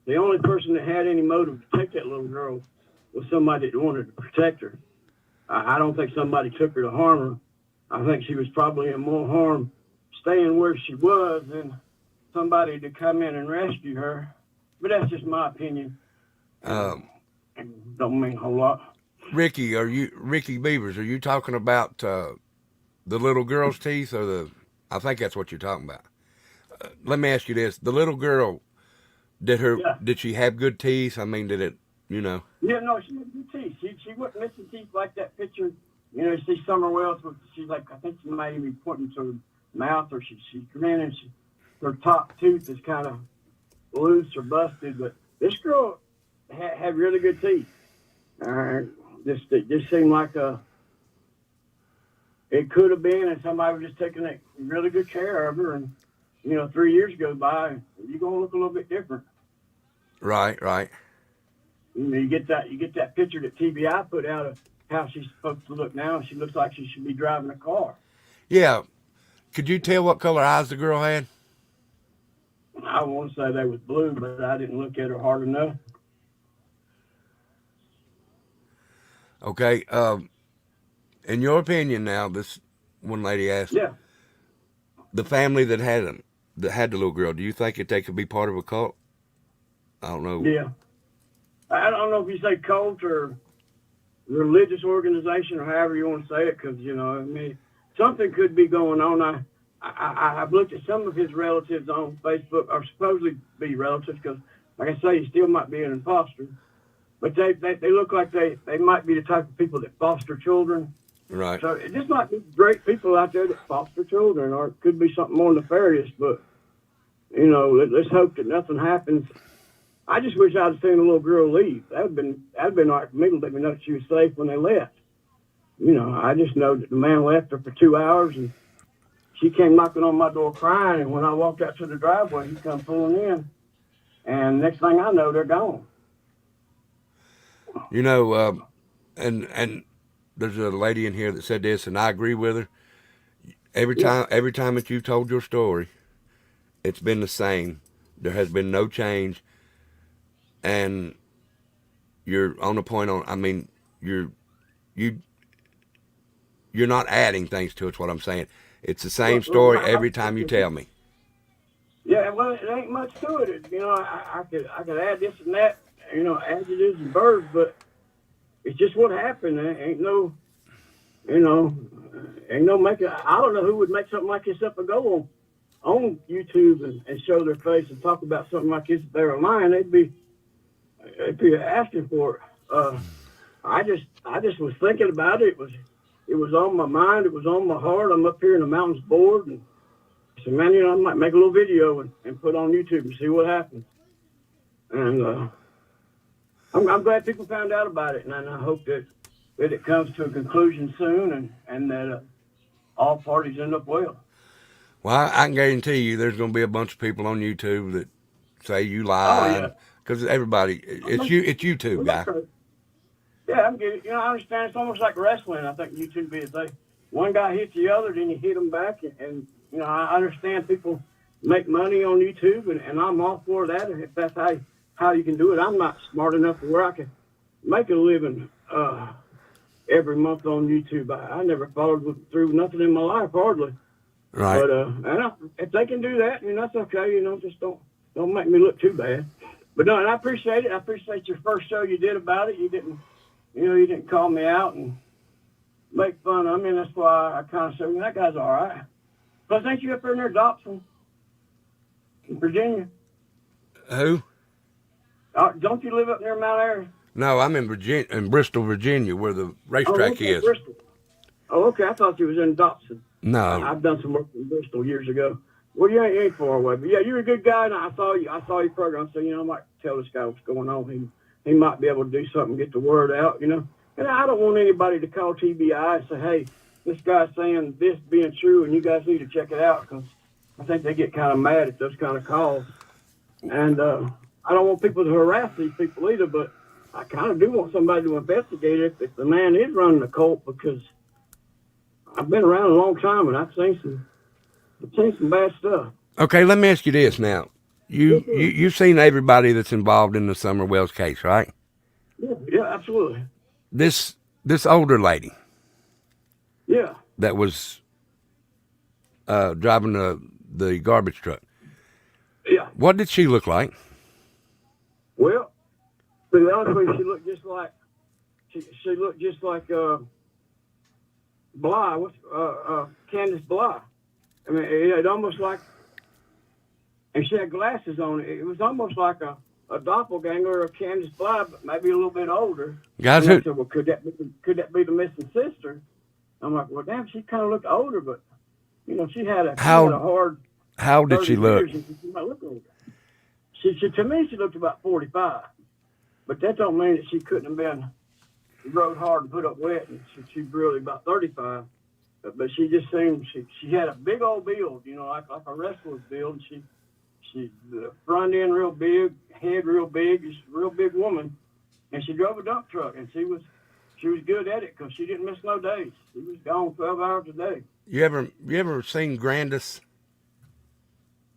the only person that had any motive to take that little girl was somebody that wanted to protect her. I don't think somebody took her to harm her. I think she was probably in more harm staying where she was than somebody to come in and rescue her. But that's just my opinion. And don't mean a whole lot. Ricky Beavers, are you talking about the little girl's teeth or I think that's what you're talking about. Let me ask you this. The little girl, did she have good teeth? I mean, did it, Yeah, no, she had good teeth. She wasn't missing teeth like that picture. You see Summer Wells, she's like, I think she might even be pointing to her mouth, or she's grinning. Her top tooth is kind of loose or busted, but this girl had really good teeth. It just seemed like it could have been, and somebody was just taking really good care of her. And 3 years go by, you're gonna look a little bit different. Right. You get that picture that TBI put out of how she's supposed to look now. She looks like she should be driving a car. Yeah. Could you tell what color eyes the girl had? I want to say they was blue, but I didn't look at her hard enough. Okay. In your opinion now, this one lady asked, the family that had the little girl, do you think that they could be part of a cult? I don't know. Yeah. I don't know if you say cult or religious organization or however you want to say it, because, something could be going on. I've looked at some of his relatives on Facebook, or supposedly be relatives, because, like I say, he still might be an imposter. But they look like they might be the type of people that foster children. Right. So it just might be great people out there that foster children, or it could be something more nefarious. But, let's hope that nothing happens. I just wish I'd seen the little girl leave. That'd been all right for me to let me know that she was safe when they left. I just know that the man left her for 2 hours, and she came knocking on my door crying. And when I walked out to the driveway, he come pulling in. And next thing I know, they're gone. And there's a lady in here that said this, and I agree with her. Every time that you've told your story, it's been the same. There has been no change. And you're on the point on, I mean, you're not adding things to it's what I'm saying. It's the same story every time you tell me. Yeah, well, it ain't much to it. I could add this and that, adjectives and verbs, but it's just what happened. There ain't no you know, ain't no making. I don't know who would make something like this up and go on YouTube and show their face and talk about something like this if they were lying. They'd be asking for it. I just was thinking about it. It was on my mind. It was on my heart. I'm up here in the mountains bored, and I said, man, I might make a little video and put it on YouTube and see what happens. And I'm glad people found out about it, and I hope that it comes to a conclusion soon, and that all parties end up well. Well, I can guarantee you there's going to be a bunch of people on YouTube that say you lied. Because everybody, it's YouTube, guy. Yeah, I'm getting. I understand. It's almost like wrestling. I think YouTube is. One guy hits the other, then you hit them back, and I understand people make money on YouTube, and I'm all for that. If that's how you can do it, I'm not smart enough to where I can make a living every month on YouTube. I never followed through nothing in my life, hardly. Right. But if they can do that, that's okay. Just don't make me look too bad. But no, and I appreciate it. I appreciate your first show you did about it. You didn't call me out and make fun of me. That's why I kind of said, that guy's all right. Plus, ain't you up there near Dobson, in Virginia? Who? Don't you live up near Mount Airy? No, I'm in Bristol, Virginia, where the racetrack is. Bristol. Oh, okay. I thought you was in Dobson. No. I've done some work in Bristol years ago. Well, you ain't far away, but yeah, you're a good guy, and I saw your program, so I might tell this guy what's going on. He might be able to do something, get the word out, And I don't want anybody to call TBI and say, hey, this guy's saying this being true, and you guys need to check it out, because I think they get kind of mad at those kind of calls. And I don't want people to harass these people either, but I kind of do want somebody to investigate it if the man is running a cult, because I've been around a long time, and I've seen some bad stuff. Okay, let me ask you this now. You've seen everybody that's involved in the Summer Wells case, right? Yeah, absolutely. This older lady. Yeah. That was driving the garbage truck. Yeah. What did she look like? Well, to be honest with you, she looked just like Bly. Candace Bly. I mean, it almost like, and she had glasses on. It was almost like a doppelganger of Candace Bly, but maybe a little bit older. Guys, I said, well, could that be the missing sister? I'm like, well, damn, she kind of looked older, but she had a hard. How did she look? She might look older. To me, she looked about 45, but that don't mean that she couldn't have been rode hard and put up wet, and she's really about 35. But she just seemed she had a big old build, like a wrestler's build. She the front end real big, head real big, just a real big woman, and she drove a dump truck, and she was good at it because she didn't miss no days. She was gone 12 hours a day. You ever seen Grandis?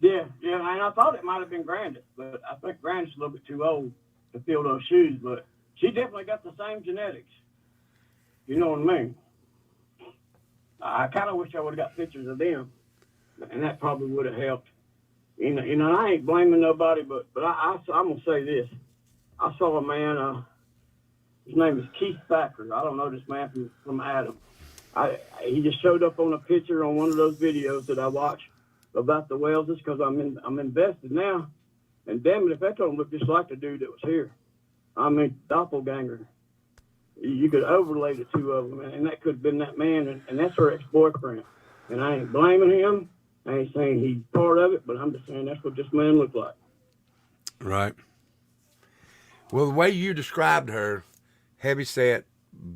Yeah, and I thought it might have been Grandis, but I think Grandis is a little bit too old to fill those shoes. But she definitely got the same genetics. You know what I mean? I kind of wish I would have got pictures of them, and that probably would have helped. And I ain't blaming nobody, but I'm gonna say this: I saw a man. His name is Keith Thacker. I don't know this man from Adam. He just showed up on a picture on one of those videos that I watched about the Welleses because I'm invested now. And damn it, if that don't look just like the dude that was here. I mean, doppelganger. You could overlay the two of them, and that could have been that man, and that's her ex-boyfriend. And I ain't blaming him. I ain't saying he's part of it, but I'm just saying that's what this man looked like. Right. Well, the way you described her, heavy set,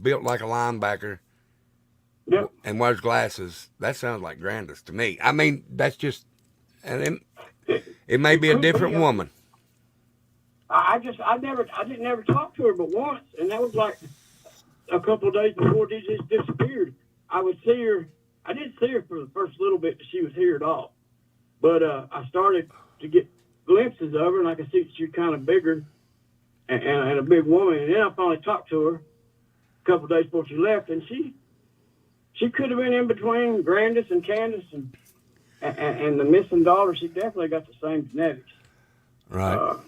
built like a linebacker, Yep. and wears glasses, that sounds like Grandis to me. I mean, that's just, and it may be a different woman. I didn't never talk to her but once, and that was like a couple of days before she just disappeared. I would see her. I didn't see her for the first little bit that she was here at all, but I started to get glimpses of her, and I could see that she was kind of bigger and a big woman. And then I finally talked to her a couple of days before she left, and she could have been in between Grandis and Candace and the missing daughter. She definitely got the same genetics. Right.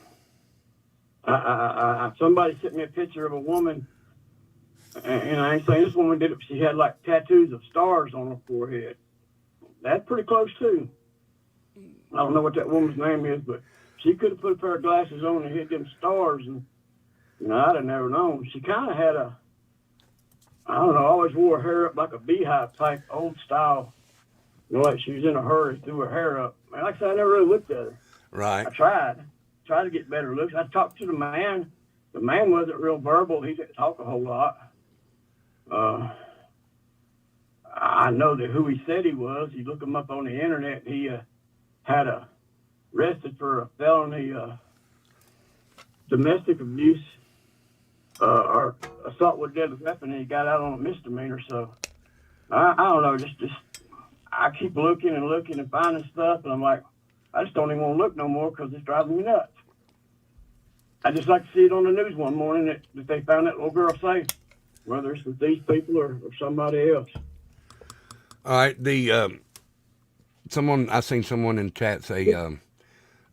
Somebody sent me a picture of a woman And I ain't saying this woman did it, but she had like tattoos of stars on her forehead. That's pretty close too. I don't know what that woman's name is, but she could have put a pair of glasses on and hit them stars, and I'd have never known. She kind of had I don't know, always wore her hair up like a beehive type, old style. Like she was in a hurry, threw her hair up. Man, like I said, I never really looked at her. Right. I tried to get better looks. I talked to the man. The man wasn't real verbal. He didn't talk a whole lot. I know that who he said he was. You look him up on the internet. He had arrested for a felony domestic abuse or assault with a deadly weapon, and he got out on a misdemeanor. So I don't know. Just I keep looking and finding stuff, and I'm like, I just don't even want to look no more because it's driving me nuts. I just like to see it on the news one morning that they found that little girl safe, whether it's with these people or somebody else. All right. I seen someone in chat say,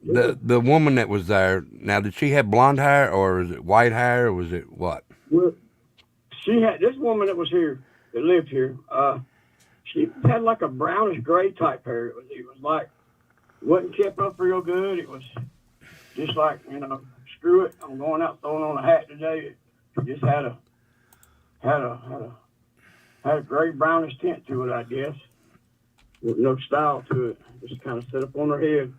the woman that was there. Now, did she have blonde hair, or is it white hair, or was it what? Well, she had this woman that was here, that lived here. She had like a brownish gray type hair. It was like, wasn't kept up real good. It was just like, screw it, I'm going out throwing on a hat today. It just had a gray brownish tint to it, I guess, with no style to it. Just kind of set up on her head.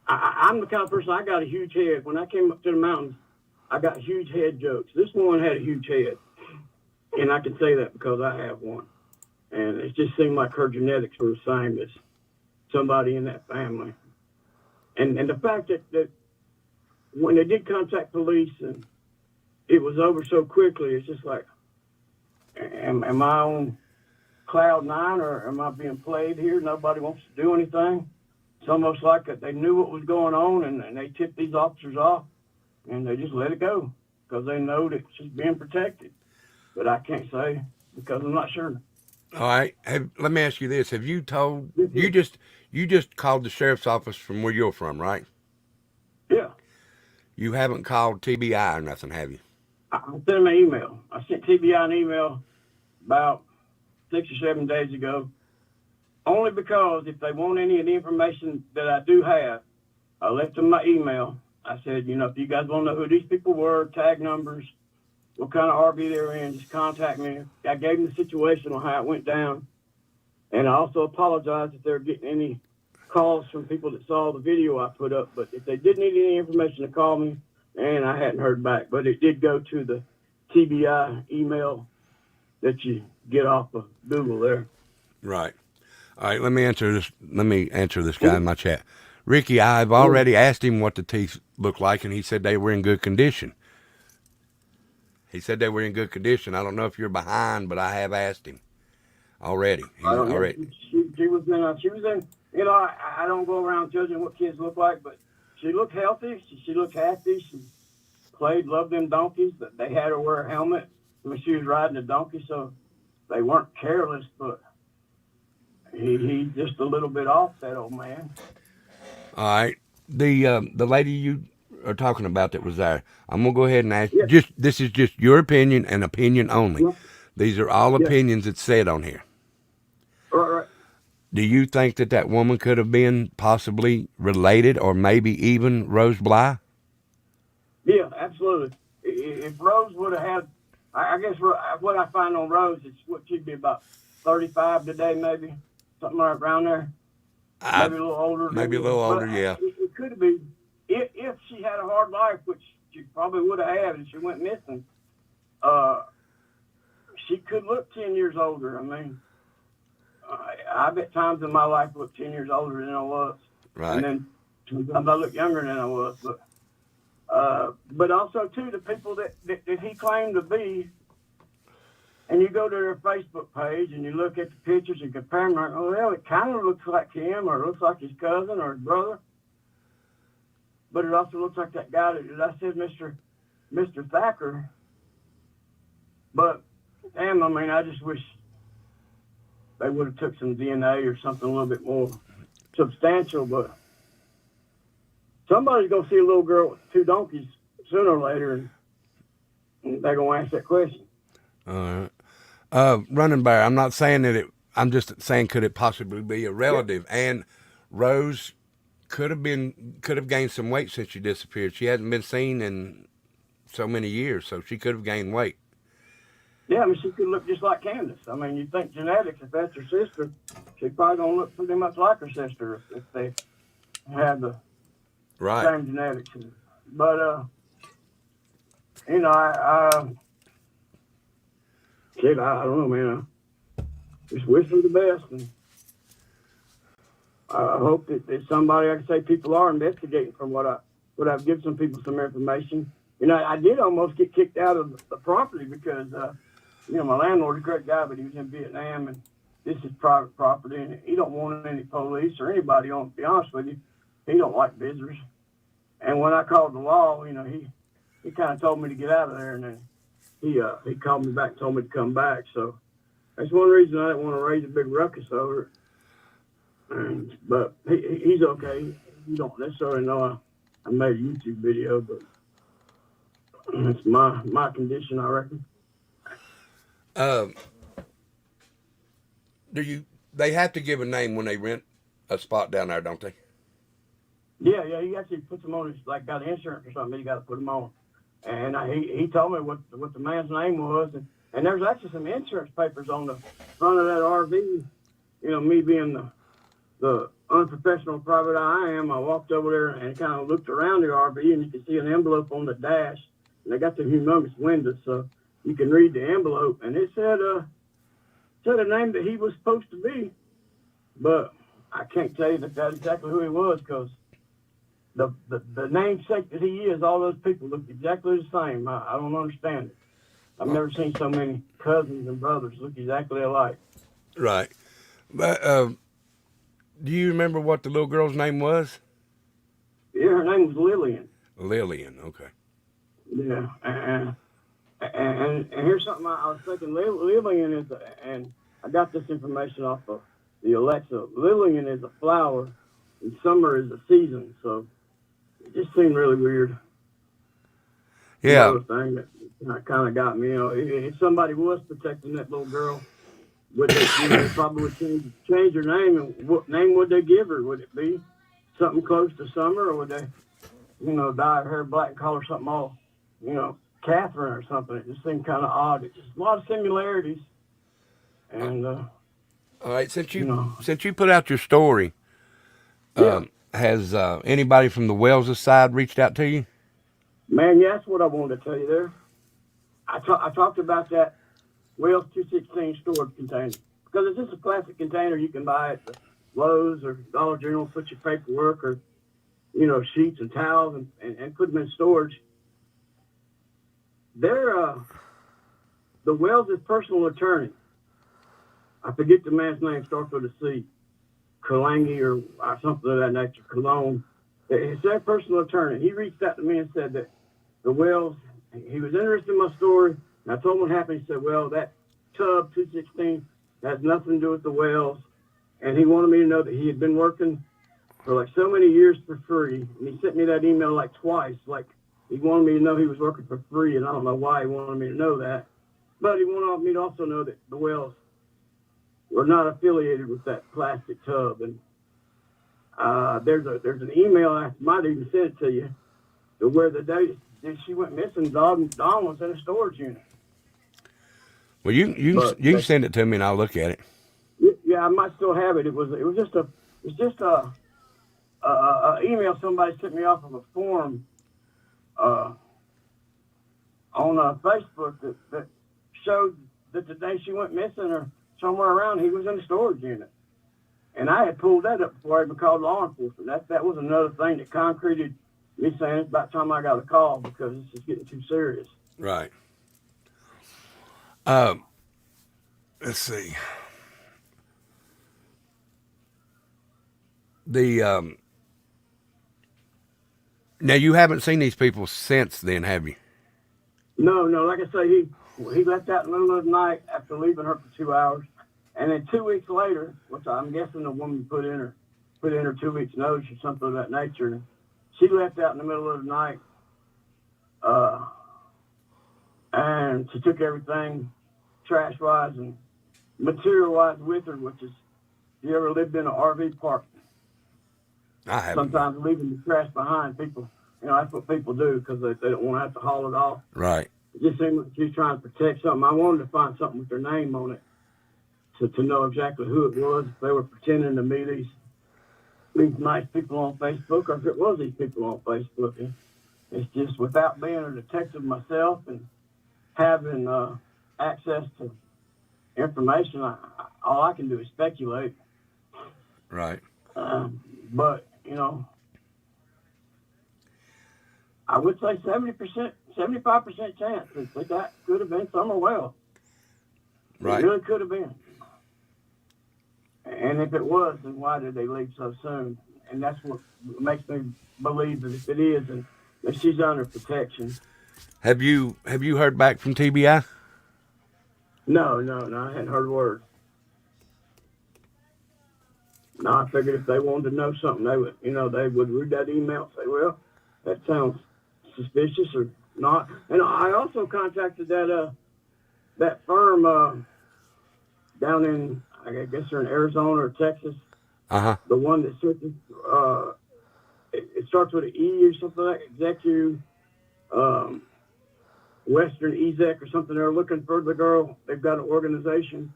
I'm the kind of person, I got a huge head. When I came up to the mountains, I got huge head jokes. This woman had a huge head, and I can say that because I have one. And it just seemed like her genetics were the same as somebody in that family. And the fact that when they did contact police and it was over so quickly, it's just like, am I on cloud nine, or am I being played here? Nobody wants to do anything. It's almost like they knew what was going on, and they tipped these officers off, and they just let it go because they know that she's being protected. But I can't say because I'm not sure. All right. Let me ask you this: have you told you just called the sheriff's office from where you're from, right? Yeah. You haven't called TBI or nothing, have you? I sent them an email. I sent TBI an email about 6 or 7 days ago, only because if they want any of the information that I do have, I left them my email. I said, if you guys want to know who these people were, tag numbers, what kind of RV they were in, just contact me. I gave them the situation on how it went down. And I also apologized if they're getting any calls from people that saw the video I put up. But if they did need any information to call me, and I hadn't heard back. But it did go to the TBI email that you get off of Google there. Right. All right, let me answer this guy in my chat. Ricky, I've already asked him what the teeth look like, and he said they were in good condition. I don't know if you're behind, but I have asked him already. She was in, I don't go around judging what kids look like, but she looked healthy. She looked happy. She loved them donkeys. They had her wear a helmet when she was riding a donkey, so they weren't careless, but he just a little bit off, that old man. All right. The lady you are talking about that was there, I'm going to go ahead and ask, this is just your opinion and opinion only. Yeah. These are all opinions that's said on here. Right. Do you think that woman could have been possibly related or maybe even Rose Bly? Yeah, absolutely. If Rose would have had, I guess what I find on Rose is what she'd be about 35 today, maybe something like around there. Maybe a little older. Yeah. It could have been if she had a hard life, which she probably would have had, and she went missing. She could look 10 years older. I mean, I bet times in my life looked 10 years older than I was. Right. And then sometimes I look younger than I was. But also, too, the people that he claimed to be, and you go to their Facebook page and you look at the pictures and compare them, like, oh, well, it kind of looks like him or it looks like his cousin or his brother. But it also looks like that guy that I said, Mr. Thacker. But, damn, I mean, I just wish they would have took some DNA or something a little bit more substantial. But somebody's going to see a little girl with two donkeys sooner or later. And they're going to ask that question. All right. Running Bear, I'm not saying that I'm just saying could it possibly be a relative? Yeah. And Rose could have gained some weight since she disappeared. She hadn't been seen in so many years, so she could have gained weight. Yeah, I mean, she could look just like Candace. I mean, you think genetics, if that's her sister, she'd probably going to look pretty much like her sister if they had the same genetics. But, you know, I don't know, man. I just wish her the best. And I hope that somebody, I can say people are investigating from what I've given some people some information. You know, I did almost get kicked out of the property because, you know, my landlord's a great guy, but he was in Vietnam, and this is private property, and he don't want any police or anybody on. To be honest with you, he don't like visitors. And when I called the law, you know, he kind of told me to get out of there, and then he called me back and told me to come back. So that's one reason I didn't want to raise a big ruckus over it. But he's okay. You don't necessarily know I made a YouTube video, but it's my condition, I reckon. They have to give a name when they rent a spot down there, don't they? Yeah, he actually puts them on his, like, got insurance or something, you got to put them on. And he told me what the man's name was, and there's actually some insurance papers on the front of that RV. You know, me being the unprofessional private eye I am, I walked over there and kind of looked around the RV, and you can see an envelope on the dash, and they got the humongous windows, so you can read the envelope, and it said a name that he was supposed to be, but I can't tell you that's exactly who he was, because the namesake that he is, all those people look exactly the same. I don't understand it. I've never seen so many cousins and brothers look exactly alike. Right. But do you remember what the little girl's name was? Yeah, her name was Lillian. Lillian, okay. Yeah, and here's something I was thinking. Lillian is, and I got this information off of the Alexa. Lillian is a flower, and summer is a season. So it just seemed really weird. Yeah. Another thing that kind of got me. You know, if somebody was protecting that little girl, would they probably would change her name? And what name would they give her? Would it be something close to Summer, or would they, dye her hair black and call her something all, Catherine or something? It just seemed kind of odd. It's just a lot of similarities. And all right, since you put out your story, has anybody from the Wells' side reached out to you? Man, yeah, that's what I wanted to tell you there. I talked about that Wells 216 storage container, because it's just a plastic container you can buy at the Lowe's or Dollar General, put your paperwork or, sheets and towels and put them in storage. They're the Wells' personal attorney. I forget the man's name, starts with a C. Kalangi or something of that nature, Cologne. It's their personal attorney. He reached out to me and said that the Wells, he was interested in my story. And I told him what happened. He said, well, that tub 216 has nothing to do with the Wells. And he wanted me to know that he had been working for like so many years for free. And he sent me that email like twice. Like he wanted me to know he was working for free. And I don't know why he wanted me to know that. But he wanted me to also know that the Wells were not affiliated with that plastic tub. And there's an email, I might even send it to you, to where the day that she went missing, Dawn was in a storage unit. Well, you can send it to me and I'll look at it. Yeah, I might still have it. It was just a email somebody sent me off of a forum on Facebook that showed that the day she went missing or somewhere around, he was in a storage unit. And I had pulled that up before I even called law enforcement. That was another thing that concreted me saying it's about time I got a call, because this is getting too serious. Right. Let's see. Now you haven't seen these people since then, have you? No. Like I say, he left out in the middle of the night after leaving her for 2 hours. And then 2 weeks later, which I'm guessing the woman put in her 2 weeks notice or something of that nature, she left out in the middle of the night. And she took everything trash-wise and material-wise with her, which is, if you ever lived in an RV park, I have. sometimes leaving the trash behind, people, that's what people do because they don't want to have to haul it off. Right. It just seemed like she was trying to protect something. I wanted to find something with their name on it to know exactly who it was, if they were pretending to be these nice people on Facebook, or if it was these people on Facebook. And it's just, without being a detective myself and having access to information, all I can do is speculate. Right. But, I would say 70%, 75% chance that could have been Summer Wells. Right. It really could have been. And if it was, then why did they leave so soon? And that's what makes me believe that if it is, and that she's under protection. Have you heard back from TBI? No, I hadn't heard a word. No, I figured if they wanted to know something, they would read that email and say, well, that sounds suspicious or not. And I also contacted that firm down in, I guess they're in Arizona or Texas. Uh-huh. The one that searches, it starts with an E or something like Executive, Western EZEC or something. They're looking for the girl. They've got an organization.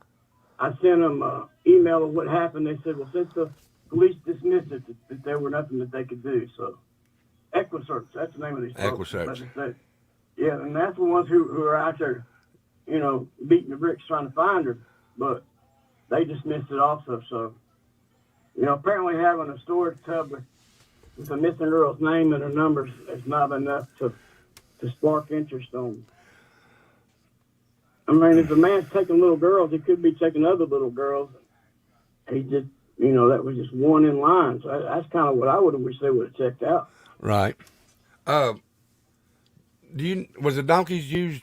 I sent them an email of what happened. They said, well, since the police dismissed it, that there were nothing that they could do. So, EquiSearch, that's the name of these folks. EquiSearch. Yeah, and that's the ones who are out there, beating the bricks trying to find her. But they dismissed it also. So, apparently having a storage tub with a missing girl's name and her numbers is not enough to spark interest on. I mean, if the man's taking little girls, he could be taking other little girls. He just, that was just one in line. So that's kind of what I would have wished they would have checked out. Right. Was the donkeys used,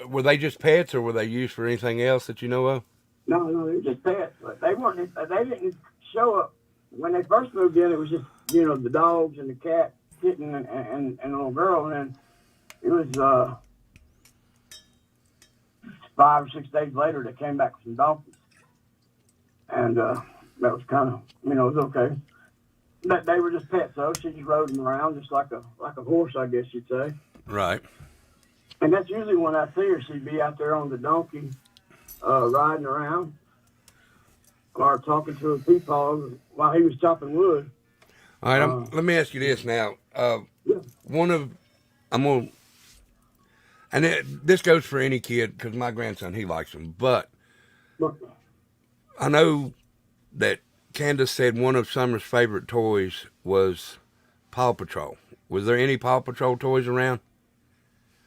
were they just pets, or were they used for anything else that you know of? No, they were just pets. But they didn't show up. When they first moved in, it was just, the dogs and the cat sitting and a little girl. And then it was 5 or 6 days later, they came back with some donkeys. And that was kind of, it was okay. But they were just pets, though. She just rode them around just like a horse, I guess you'd say. Right. And that's usually when I see her. She'd be out there on the donkey, riding around, or talking to a peepaw while he was chopping wood. All right, let me ask you this now. Yeah. This goes for any kid, because my grandson, he likes them. But I know that Candace said one of Summer's favorite toys was Paw Patrol. Was there any Paw Patrol toys around?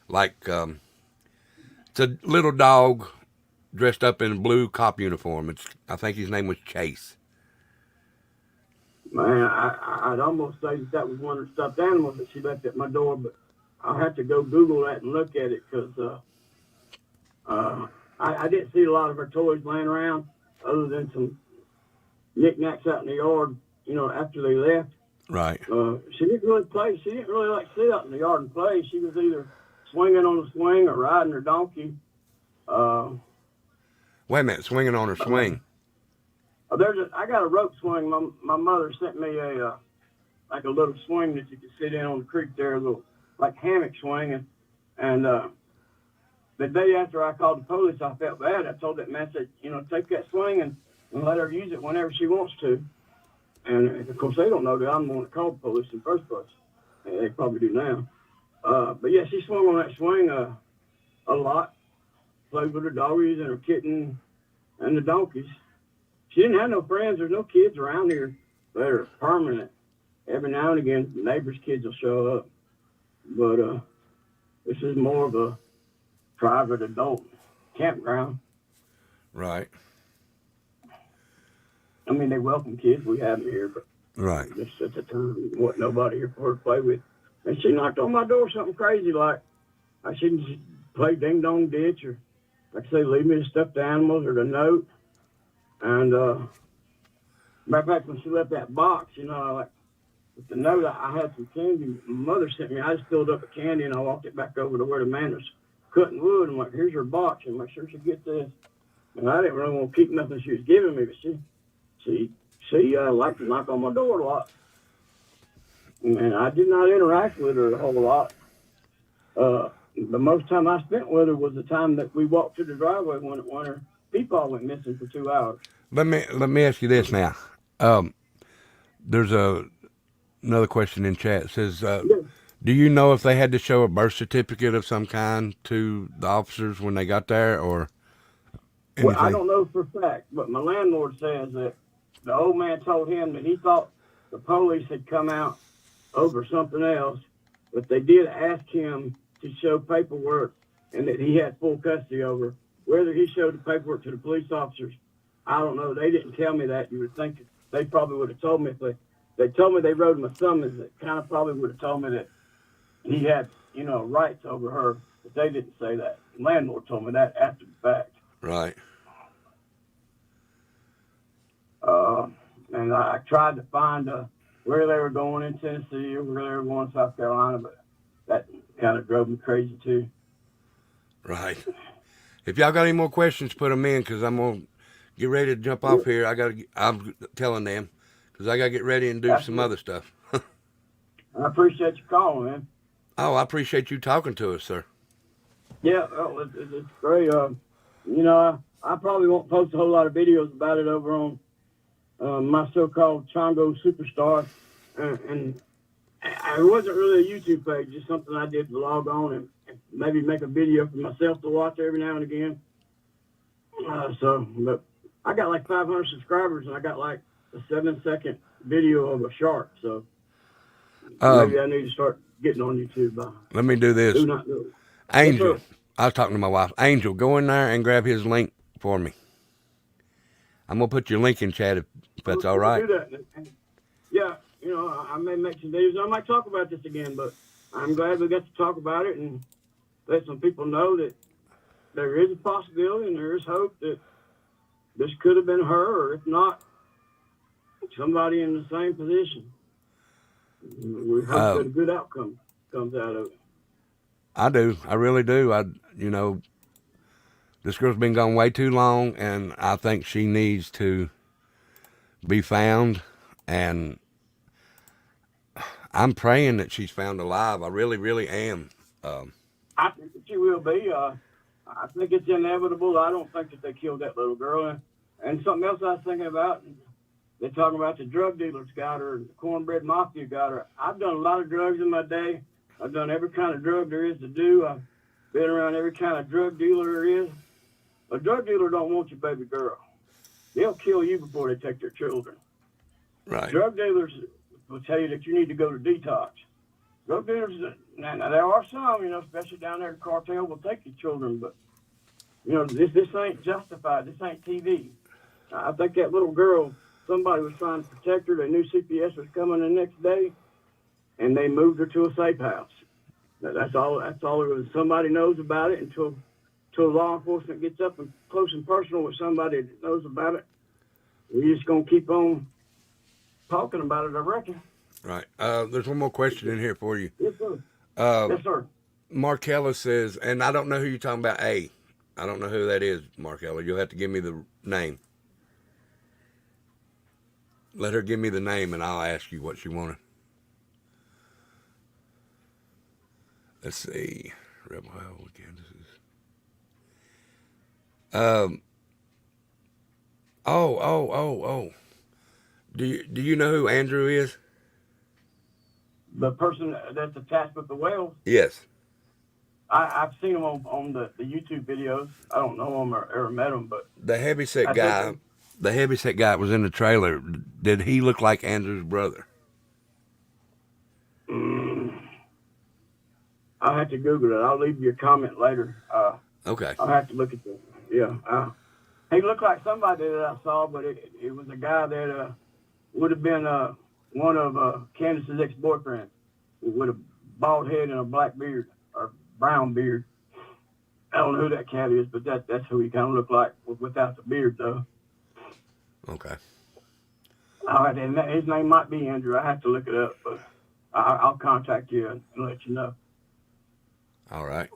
Like, it's a little dog dressed up in a blue cop uniform. I think his name was Chase. Man, I'd almost say that was one of the stuffed animals that she left at my door, but I'll have to go Google that and look at it because I didn't see a lot of her toys laying around other than some knickknacks out in the yard, after they left. Right. She didn't really play. She didn't really like to sit out in the yard and play. She was either swinging on a swing or riding her donkey. Wait a minute, swinging on her swing. I got a rope swing. My mother sent me a little swing that you could sit in on the creek there, a little like hammock swing. And the day after I called the police, I felt bad. I told that man, said, take that swing and let her use it whenever she wants to. And of course, they don't know that I'm the one that called the police in the first place. They probably do now. But yeah, she swung on that swing a lot. Played with her doggies and her kitten and the donkeys. She didn't have no friends. There's no kids around here that are permanent. Every now and again, neighbors' kids will show up. But this is more of a private adult campground. Right. I mean, they welcome kids. We have them here, but right. Just at the time, there wasn't nobody here for her to play with. And she knocked on my door something crazy like I shouldn't play ding dong ditch, or like I say, leave me the stuffed animals or the note. And matter of fact, when she left that box, like with the note, I had some candy my mother sent me. I just filled up a candy and I walked it back over to where the man was cutting wood. I'm like, here's her box, and make sure she gets this. And I didn't really want to keep nothing she was giving me, but she liked to knock on my door a lot. And I did not interact with her a whole lot. The most time I spent with her was the time that we walked to the driveway when her peepaw went missing for 2 hours. Let me ask you this now. There's another question in chat. It says, do you know if they had to show a birth certificate of some kind to the officers when they got there, or anything? Well, I don't know for a fact, but my landlord says that the old man told him that he thought the police had come out over something else, but they did ask him to show paperwork and that he had full custody over. Whether he showed the paperwork to the police officers, I don't know. They didn't tell me that. You would think they probably would have told me if they told me they wrote him a summons. That kind of probably would have told me that he had, rights over her, but they didn't say that. The landlord told me that after the fact. Right. And I tried to find where they were going in Tennessee or where they were going in South Carolina, but that kind of drove me crazy too. Right. If y'all got any more questions, put them in, because I'm going to get ready to jump off here. I'm telling them, because I got to get ready and do some other stuff. I appreciate you calling, man. Oh, I appreciate you talking to us, sir. Yeah, well, it's great. I probably won't post a whole lot of videos about it over on my so-called Chongo Superstar. And it wasn't really a YouTube page, just something I did to log on and maybe make a video for myself to watch every now and again. But I got like 500 subscribers, and I got like a 7-second video of a shark. So maybe I need to start getting on YouTube. Let me do this. Do not do it. Angel, Yes, I was talking to my wife. Angel, go in there and grab his link for me. I'm going to put your link in chat if that's all right. Do that. And, yeah, I may make some videos. I might talk about this again, but I'm glad we got to talk about it and let some people know that there is a possibility and there is hope that this could have been her, or if not, somebody in the same position. We hope that a good outcome comes out of it. I do. I really do. This girl's been gone way too long, and I think she needs to be found. And I'm praying that she's found alive. I really, really am. I think that she will be. I think it's inevitable. I don't think that they killed that little girl. And something else I was thinking about, they're talking about the drug dealers got her, the cornbread mafia got her. I've done a lot of drugs in my day. I've done every kind of drug there is to do. I've been around every kind of drug dealer there is. A drug dealer don't want your baby girl. They'll kill you before they take their children. Right. Drug dealers will tell you that you need to go to detox. Drug dealers, now there are some, especially down there, the cartel will take your children, but, this ain't justified. This ain't TV. I think that little girl, somebody was trying to protect her. They knew CPS was coming the next day, and they moved her to a safe house. That's all it was. Somebody knows about it until law enforcement gets up and close and personal with somebody that knows about it. We're just going to keep on talking about it, I reckon. Right. There's one more question in here for you. Yes, sir. Yes, sir. Markella says, and I don't know who you're talking about, I don't know who that is, Markella. You'll have to give me the name. Let her give me the name, and I'll ask you what she wanted. Let's see. Rebel Hell, Kansas. Oh. Do you know who Andrew is? The person that's attached with the whales? Yes. I've seen him on the YouTube videos. I don't know him or ever met him, but the heavyset guy that was in the trailer, did he look like Andrew's brother? I'll have to Google it. I'll leave you a comment later. Okay. I'll have to look at that. Yeah. He looked like somebody that I saw, but it was a guy that would have been one of Candace's ex-boyfriends with a bald head and a black beard or brown beard. I don't know who that cat is, but that's who he kind of looked like without the beard, though. Okay. All right, and his name might be Andrew. I have to look it up, but I'll contact you and let you know. All right.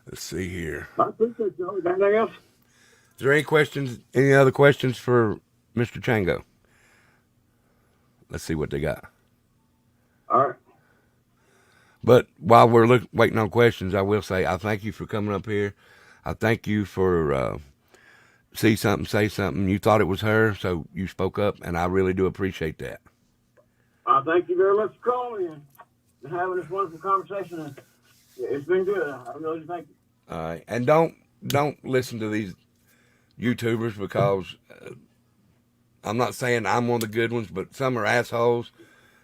Let's see here. I appreciate you. Anything else? Is there any questions? Any other questions for Mr. Chango? Let's see what they got. All right. But while we're waiting on questions, I will say I thank you for coming up here. I thank you for see something, say something. You thought it was her, so you spoke up, and I really do appreciate that. Thank you very much for calling me and having this wonderful conversation. And it's been good. I really thank you. All right, and don't listen to these YouTubers because I'm not saying I'm one of the good ones, but some are assholes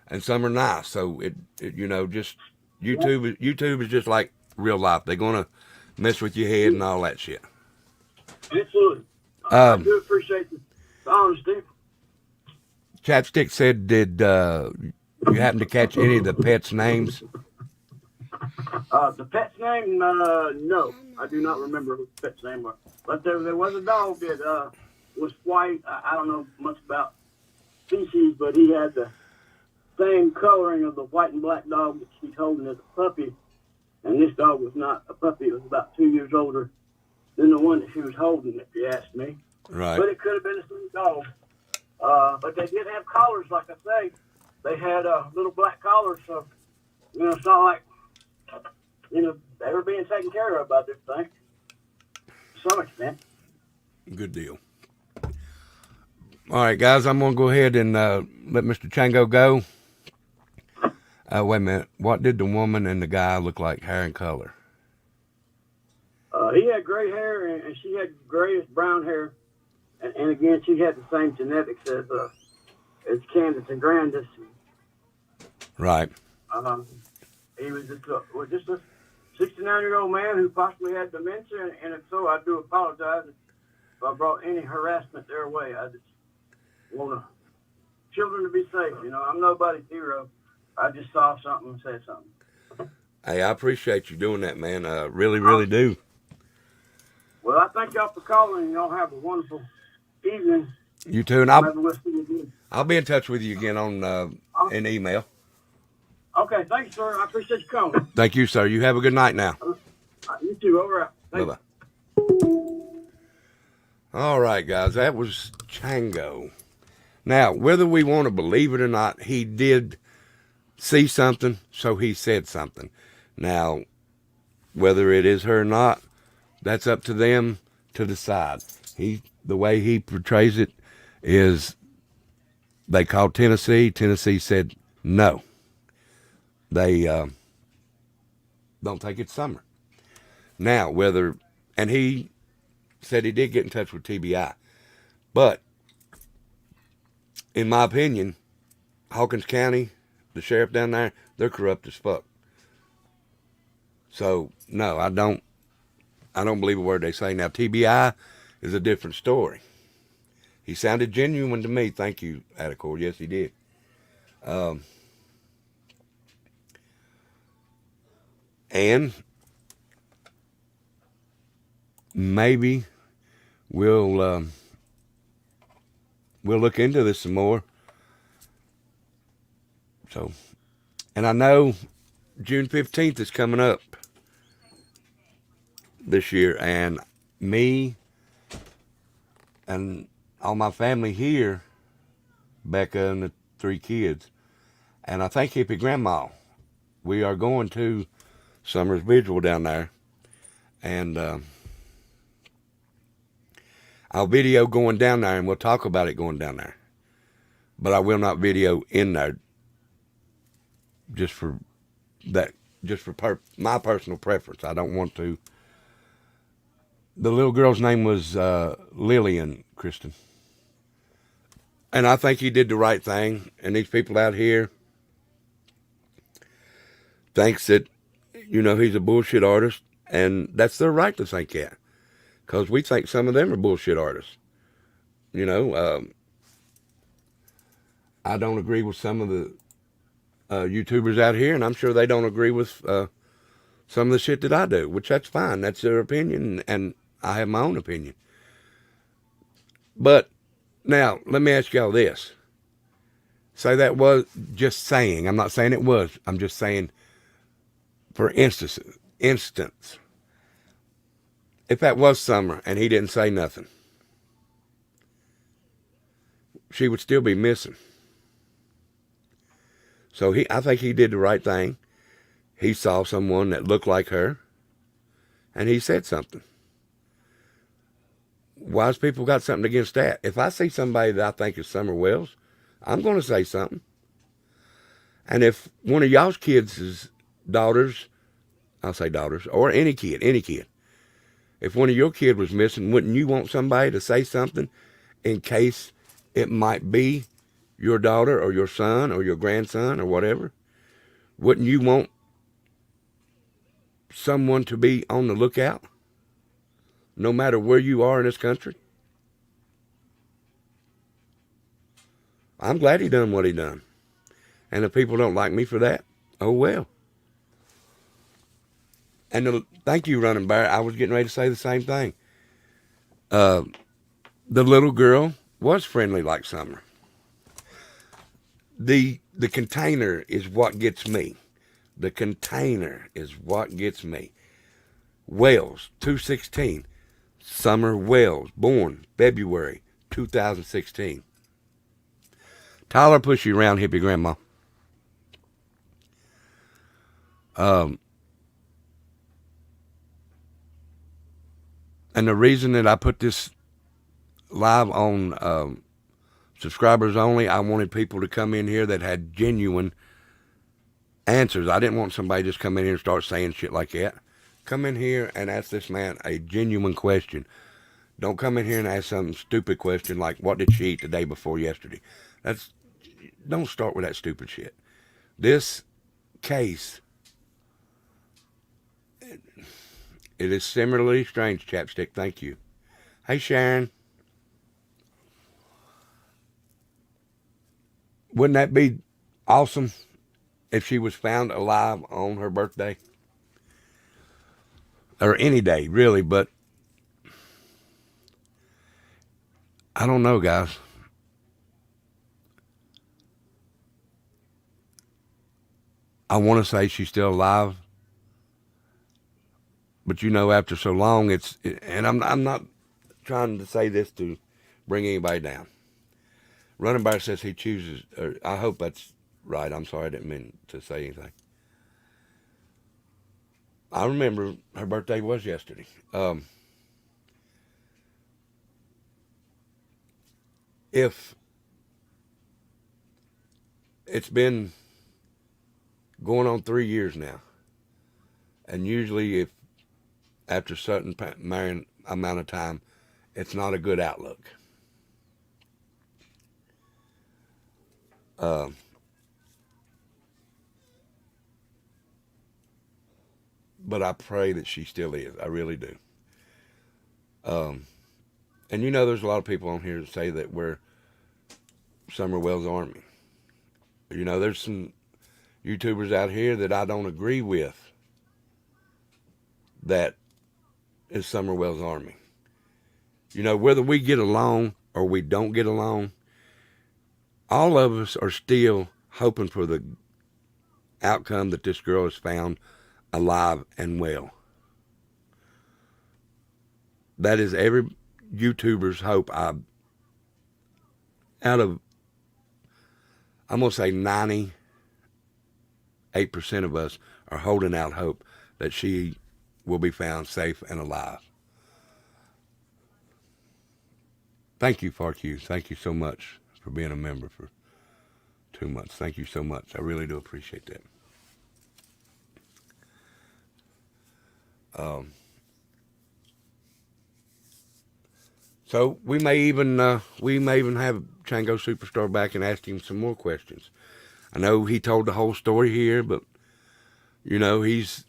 and some are nice. So it just YouTube is just like real life. They're gonna mess with your head and all that shit. Absolutely. I do appreciate the honesty. Chapstick said, did you happen to catch any of the pets' names? The pet's name, no. I do not remember who the pet's name was. But there was a dog that was white. I don't know much about species, but he had the same coloring of the white and black dog that she's holding as a puppy. And this dog was not a puppy. It was about 2 years older than the one that she was holding, if you asked me. Right. But it could have been the same dog. But they did have collars, like I say. They had little black collars, so, it's not like, they were being taken care of by this thing. To some extent. Good deal. All right, guys, I'm going to go ahead and let Mr. Chango go. Wait a minute. What did the woman and the guy look like, hair and color? He had gray hair, and she had grayish brown hair. And again, she had the same genetics as Candace and Grandis. Right. He was just a 69-year-old man who possibly had dementia, and if so, I do apologize if I brought any harassment their way. I just want children to be safe. I'm nobody's hero. I just saw something and said something. Hey, I appreciate you doing that, man. I really, really do. Well, I thank y'all for calling, and y'all have a wonderful evening. You too, and I'll be in touch with you again on an email. Okay, thank you, sir. I appreciate you coming. Thank you, sir. You have a good night now. You too. Over out. Bye-bye. All right, guys, that was Chango. Now, whether we want to believe it or not, he did see something, so he said something. Now, whether it is her or not, that's up to them to decide. The way he portrays it is they called Tennessee. Tennessee said no. They don't think it's summer. Now, and he said he did get in touch with TBI. But, in my opinion, Hawkins County, the sheriff down there, they're corrupt as fuck. So, no, I don't believe a word they say. Now, TBI is a different story. He sounded genuine to me. Thank you, Adacor. Yes, he did. And maybe we'll look into this some more. So, and I know June 15th is coming up this year, and me and all my family here, Becca and the 3 kids, and I think Hippie Grandma, we are going to Summer's Vigil down there, and I'll video going down there, and we'll talk about it going down there, but I will not video in there, just for my personal preference. I don't want to. The little girl's name was Lillian, Kristen. And I think he did the right thing. And these people out here thinks that, he's a bullshit artist. And that's their right to think that. Because we think some of them are bullshit artists. I don't agree with some of the YouTubers out here. And I'm sure they don't agree with some of the shit that I do. Which that's fine. That's their opinion. And I have my own opinion. But now, let me ask y'all this. Say that was just saying. I'm not saying it was. I'm just saying, for instance, if that was summer and he didn't say nothing, she would still be missing. So I think he did the right thing. He saw someone that looked like her, and he said something. Wise people got something against that. If I see somebody that I think is Summer Wells, I'm going to say something. And if one of y'all's kids' daughters, I'll say daughters, or any kid, if one of your kid was missing, wouldn't you want somebody to say something in case it might be your daughter or your son or your grandson or whatever? Wouldn't you want someone to be on the lookout no matter where you are in this country? I'm glad he done what he done. And if people don't like me for that, oh well. And thank you, Running Bear. I was getting ready to say the same thing. The little girl was friendly like Summer. The container is what gets me. The container is what gets me. Wells, 216. Summer Wells, born February 2016. Tyler, push you around, hippie grandma. And the reason that I put this live on subscribers only, I wanted people to come in here that had genuine answers. I didn't want somebody just come in here and start saying shit like that. Come in here and ask this man a genuine question. Don't come in here and ask some stupid question like, what did she eat the day before yesterday? Don't start with that stupid shit. This case, it is similarly strange, Chapstick. Thank you. Hey, Sharon. Wouldn't that be awesome if she was found alive on her birthday? Or any day, really, but I don't know, guys. I want to say she's still alive, but you know, after so long, and I'm not trying to say this to bring anybody down. Running Bear says he chooses, or I hope that's right. I'm sorry, I didn't mean to say anything. I remember her birthday was yesterday. If it's been going on 3 years now, and usually if after a certain amount of time, it's not a good outlook. But I pray that she still is. I really do. And you know, there's a lot of people on here that say that we're Summer Wells Army. You know, there's some YouTubers out here that I don't agree with that is Summer Wells Army. You know, whether we get along or we don't get along, all of us are still hoping for the outcome that this girl is found alive and well. That is every YouTuber's hope. I'm going to say 98% of us are holding out hope that she will be found safe and alive. Thank you, FarQ. Thank you so much for being a member for 2 months. Thank you so much. I really do appreciate that. So we may even have Chango Superstar back and ask him some more questions. I know he told the whole story here, but you know, he's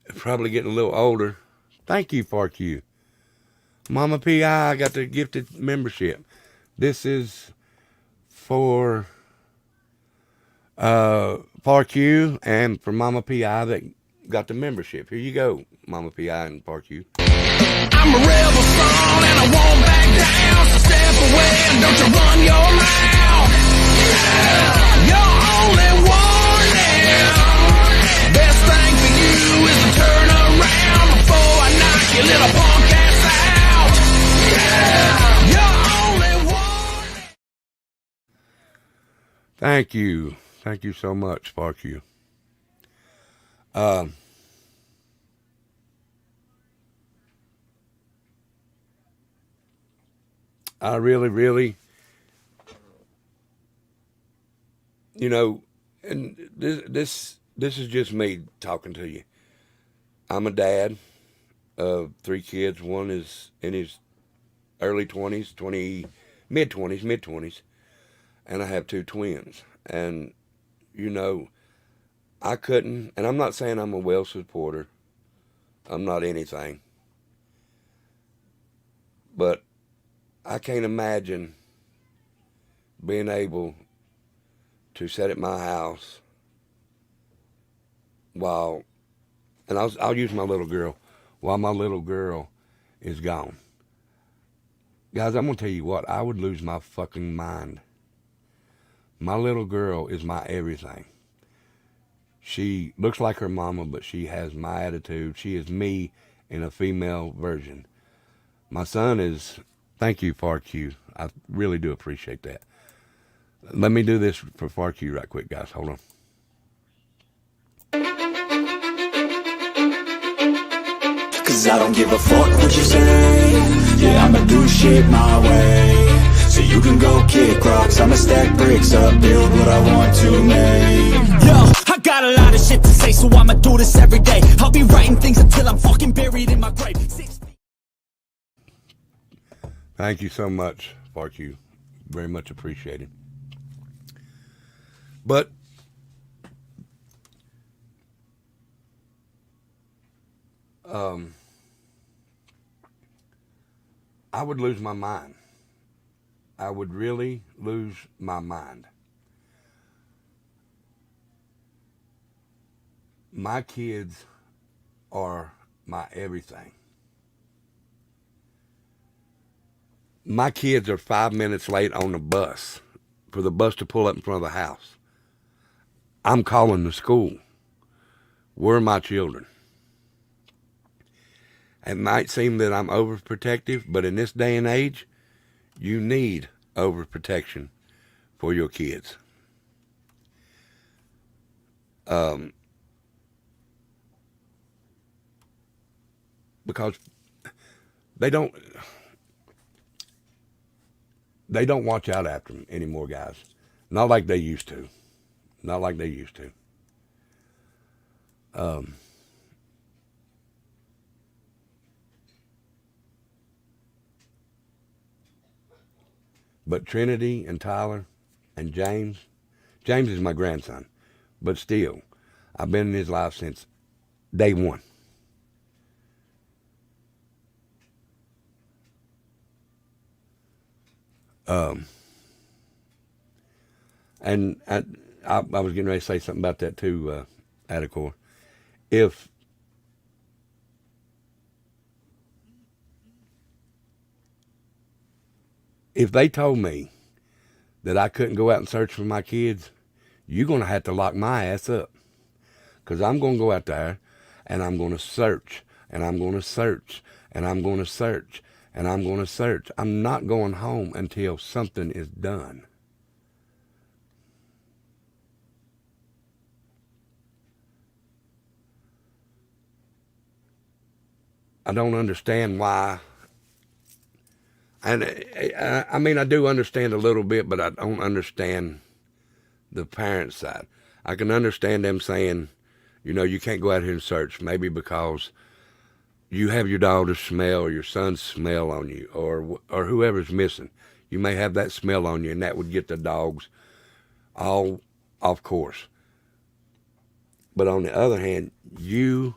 probably getting a little older. Thank you, FarQ. Mama P.I. got the gifted membership. This is for FarQ and for Mama P.I. that got the membership. Here you go, Mama P.I. and FarQ. I'm a rebel son and I won't back down. So step away and don't you run your mouth. You're only warning. Best thing for you is to turn around before I knock Thank you. Thank you so much, Spark You. I really, you know, and this is just me talking to you. I'm a dad of 3 kids. One is in his early 20s, mid 20s, and I have 2 twins. And you know, I couldn't, and I'm not saying I'm a well supporter. I'm not anything, but I can't imagine being able to sit at my house while, and I'll use my little girl, while my little girl is gone. Guys, I'm going to tell you what, I would lose my fucking mind. My little girl is my everything. She looks like her mama, but she has my attitude. She is me in a female version. My son is, thank you, FarQ. I really do appreciate that. Let me do this for FarQ right quick, guys. Hold on. Cause I don't give a fuck what you say. Yeah, I'ma do shit my way. So you can go kick rocks, I'ma stack bricks up, build what I want to make. Yo, I got a lot of shit to say, so I'ma do this every day. I'll be writing things until I'm fucking buried in my grave. Thank you so much, FarQ. Very much appreciated. But I would lose my mind. I would really lose my mind. My kids are my everything. My kids are 5 minutes late on the bus for the bus to pull up in front of the house. I'm calling the school. Where are my children? It might seem that I'm overprotective, but in this day and age, you need overprotection for your kids. Because they don't watch out after them anymore, guys. Not like they used to. Not like they used to. But Trinity and Tyler and James is my grandson. But still, I've been in his life since day one. And I was getting ready to say something about that too, Adacor. If they told me that I couldn't go out and search for my kids, you're going to have to lock my ass up. Because I'm going to go out there and I'm going to search and I'm going to search and I'm going to search and I'm going to search. I'm not going home until something is done. I don't understand why. And I mean, I do understand a little bit, but I don't understand the parent side. I can understand them saying, you know, you can't go out here and search, maybe because you have your daughter's smell or your son's smell on you, or whoever's missing. You may have that smell on you, and that would get the dogs all off course. But on the other hand, you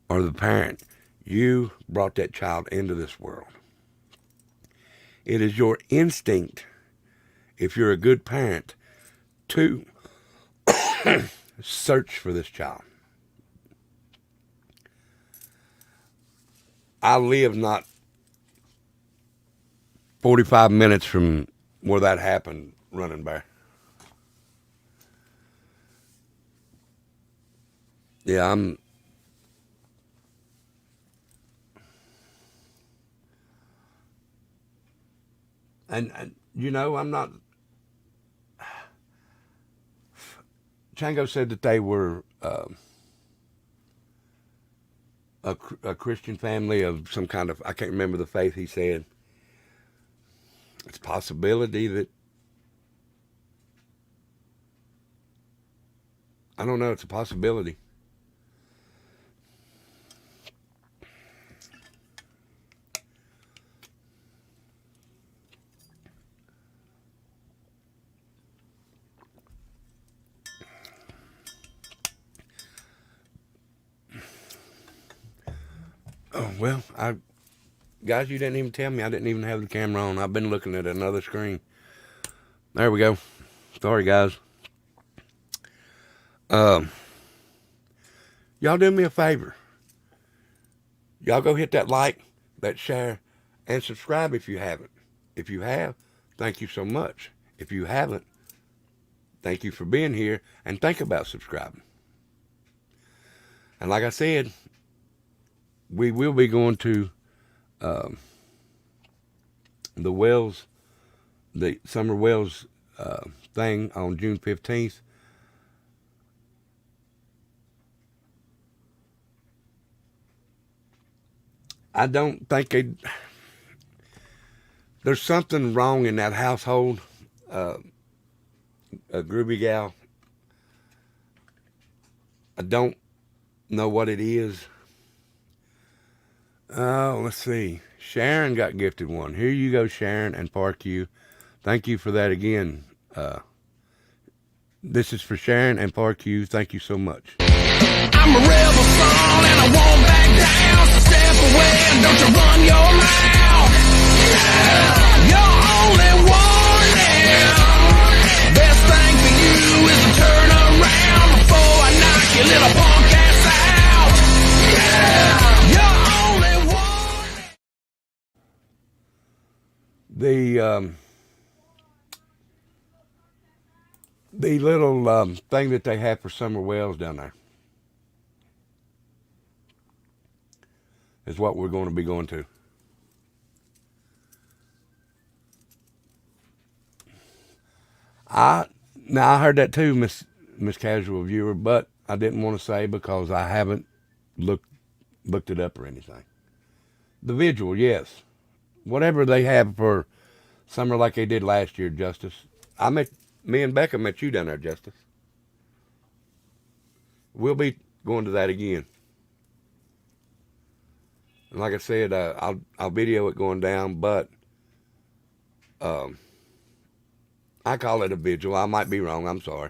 are the parent. You brought that child into this world. It is your instinct, if you're a good parent, to search for this child. I live not 45 minutes from where that happened, Running Bear. Yeah, and you know, I'm not, Chango said that they were a Christian family of some kind of, I can't remember the faith he said. It's a possibility that, I don't know, it's a possibility. Oh, well, guys, you didn't even tell me. I didn't even have the camera on. I've been looking at another screen. There we go. Sorry, guys. Y'all do me a favor. Y'all go hit that like, that share, and subscribe if you haven't. If you have, thank you so much. If you haven't, thank you for being here, and think about subscribing. And like I said, we will be going to the Wells, the Summer Wells thing on June 15th. I don't think there's something wrong in that household. A groovy gal. I don't know what it is. Oh, let's see. Sharon got gifted one. Here you go, Sharon and Park U. Thank you for that again. This is for Sharon and Park U. Thank you so much. I'm a rebel son and I won't back down. So step away and don't you run your mouth. You're only one now. Best thing for you is to turn around before I knock your little punk ass out. You're only one. The little thing that they have for Summer Wells down there is what we're going to be going to. I heard that too, Miss Casual Viewer, but I didn't want to say because I haven't looked it up or anything. The vigil, yes, whatever they have for summer like they did last year, Justice. Me and Becca met you down there, Justice. We'll be going to that again. And like I said, I'll video it going down, but I call it a vigil. I might be wrong. I'm sorry.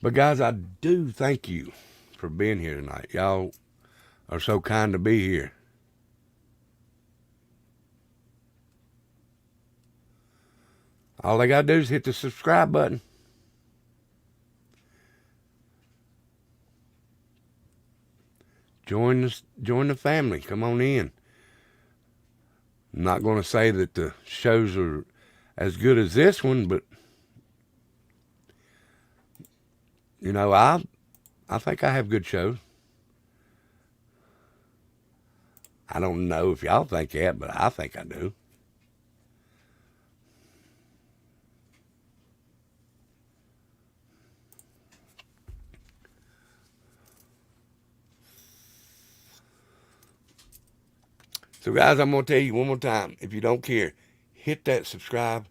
But guys, I do thank you for being here tonight. Y'all are so kind to be here. All they got to do is hit the subscribe button. Join the family. Come on in. I'm not going to say that the shows are as good as this one, but you know, I think I have good shows. I don't know if y'all think that, but I think I do. So guys, I'm going to tell you one more time, if you don't care, hit that subscribe,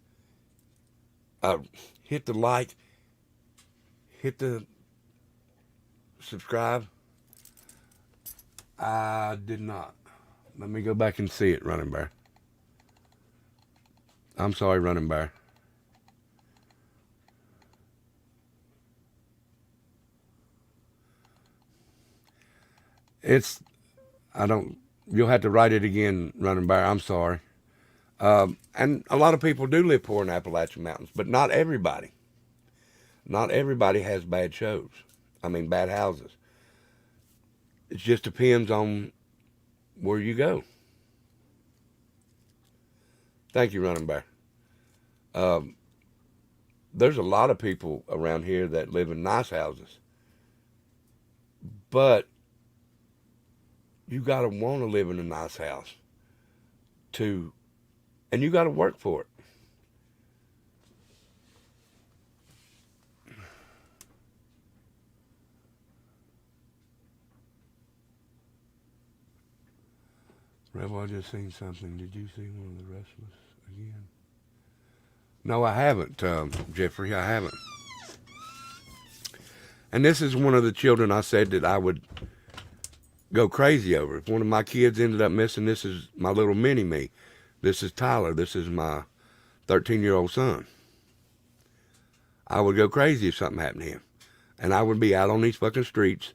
hit the like, hit the subscribe. I did not. Let me go back and see it, Running Bear. I'm sorry, Running Bear. You'll have to write it again, Running Bear. I'm sorry. And a lot of people do live poor in Appalachian Mountains, but not everybody. Not everybody has bad shows. Bad houses. It just depends on where you go. Thank you, Running Bear. There's a lot of people around here that live in nice houses, but you got to want to live in a nice house and you got to work for it. Rebel, I just seen something. Did you see one of the wrestlers again? No, I haven't, Jeffrey. I haven't. And this is one of the children I said that I would go crazy over. If one of my kids ended up missing, this is my little mini-me. This is Tyler. This is my 13-year-old son. I would go crazy if something happened to him. And I would be out on these fucking streets,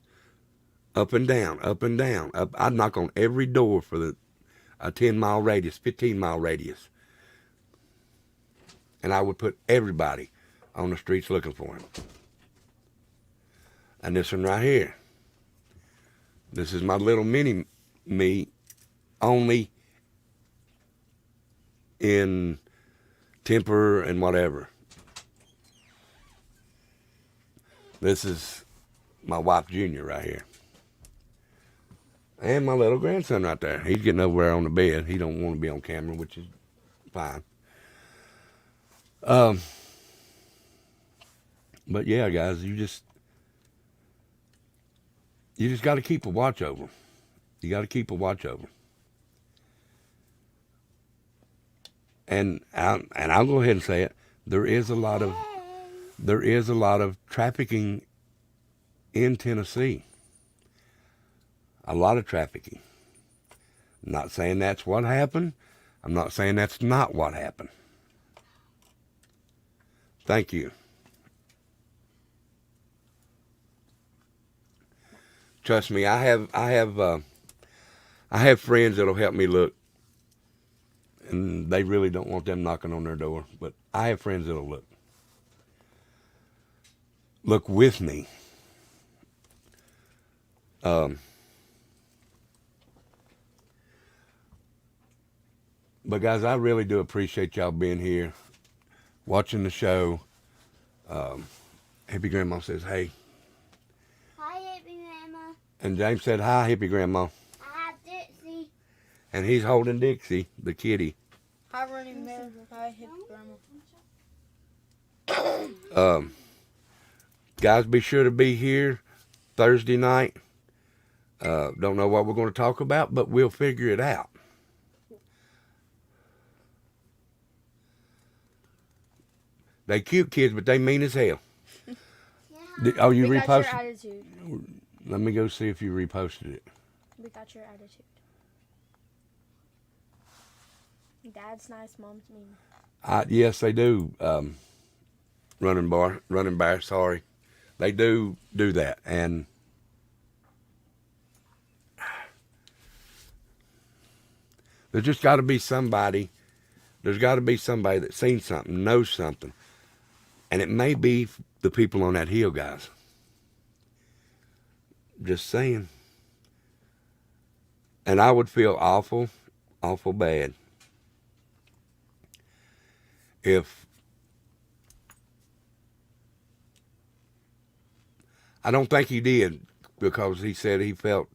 up and down, up and down. I'd knock on every door for a 10-mile radius, 15-mile radius. And I would put everybody on the streets looking for him. And this one right here. This is my little mini-me, only in temper and whatever. This is my wife, Junior, right here. And my little grandson right there. He's getting over there on the bed. He don't want to be on camera, which is fine. But yeah, guys, you just got to keep a watch over them. You got to keep a watch over them. And I'll go ahead and say it. There is a lot of trafficking in Tennessee. A lot of trafficking. I'm not saying that's what happened. I'm not saying that's not what happened. Thank you. Trust me, I have friends that'll help me look, and they really don't want them knocking on their door. But I have friends that'll look with me. But guys, I really do appreciate y'all being here, watching the show. Hippie Grandma says, hey. Hi, Hippie Grandma. And James said, hi, Hippie Grandma. Hi, Dixie. And he's holding Dixie, the kitty. Hi, Running Bear. Hi, Hippie Grandma. Guys, be sure to be here Thursday night. Don't know what we're going to talk about, but we'll figure it out. They cute kids, but they mean as hell. Yeah. You We got your reposted? attitude. Let me go see if you reposted it. We got your attitude. Dad's nice, mom's mean. Yes, they do. Running Bear. Sorry, they do that, and there's just got to be somebody. There's got to be somebody that's seen something, knows something, and it may be the people on that hill, guys. Just saying. And I would feel awful bad if I don't think he did, because he said he felt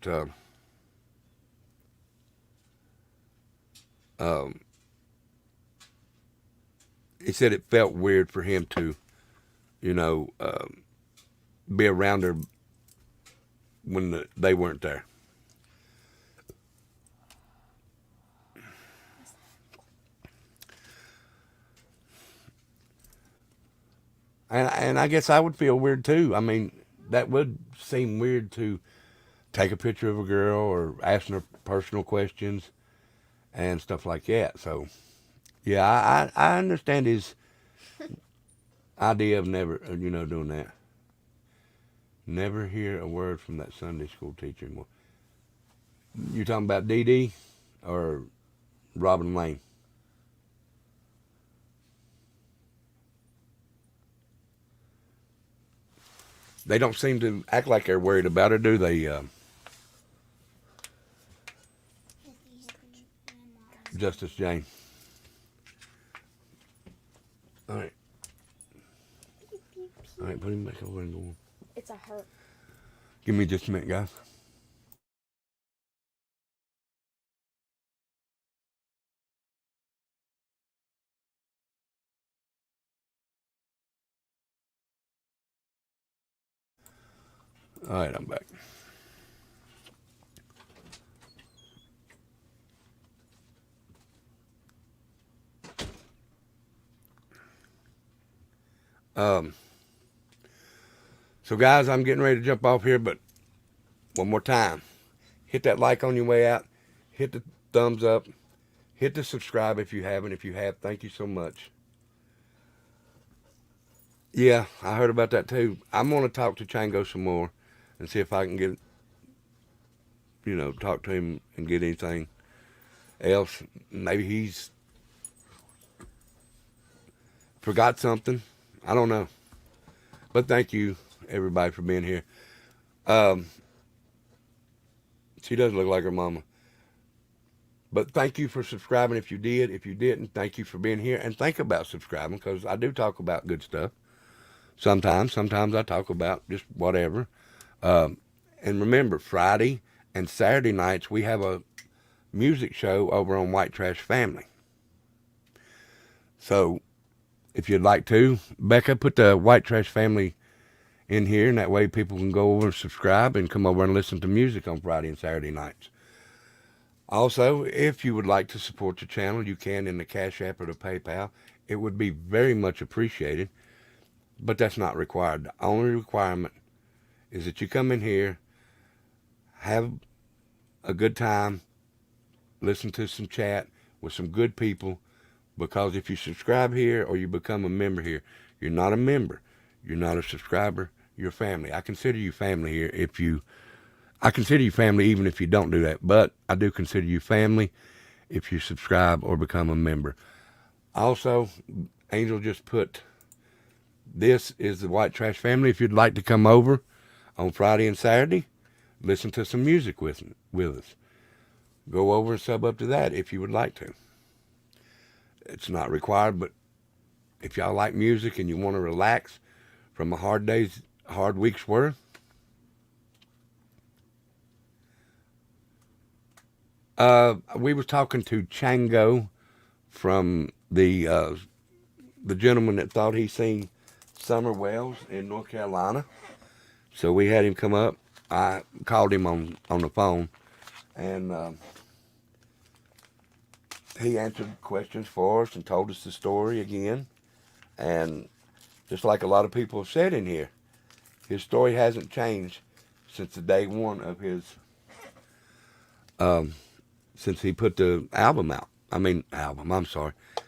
he said it felt weird for him to, be around her when they weren't there. And I guess I would feel weird too. I mean, that would seem weird to take a picture of a girl or asking her personal questions and stuff like that. So, yeah, I understand his idea of never, doing that. Never hear a word from that Sunday school teacher anymore. You talking about Dee Dee or Robin Lane? They don't seem to act like they're worried about her, do they, Justice Jane? put him back over and go on. It's a hurt. Give me just a minute, guys. All right, I'm back. So guys, I'm getting ready to jump off here, but one more time, hit that like on your way out, hit the thumbs up, hit the subscribe if you haven't. If you have, thank you so much. Yeah, I heard about that too. I'm going to talk to Chango some more and see if I can get, talk to him and get anything else. Maybe he's forgot something. I don't know. But thank you, everybody, for being here. She does look like her mama. But thank you for subscribing if you did. If you didn't, thank you for being here. And think about subscribing, because I do talk about good stuff. Sometimes I talk about just whatever. And remember, Friday and Saturday nights, we have a music show over on White Trash Family. So if you'd like to, Becca, put the White Trash Family in here, and that way people can go over and subscribe and come over and listen to music on Friday and Saturday nights. Also, if you would like to support the channel, you can in the Cash App or the PayPal. It would be very much appreciated, but that's not required. The only requirement is that you come in here, have a good time, listen to some chat with some good people, because if you subscribe here or you become a member here, you're not a member, you're not a subscriber, you're family. I consider you family here I consider you family even if you don't do that, but I do consider you family if you subscribe or become a member. Also, Angel just put, this is the White Trash Family. If you'd like to come over on Friday and Saturday, listen to some music with us. Go over and sub up to that if you would like to. It's not required, but if y'all like music and you want to relax from a hard week's worth, we was talking to Chango from the gentleman that thought he seen summer wells in North Carolina. So we had him come up. I called him on the phone, and he answered questions for us and told us the story again. And just like a lot of people have said in here, his story hasn't changed since the day one of his, since he put the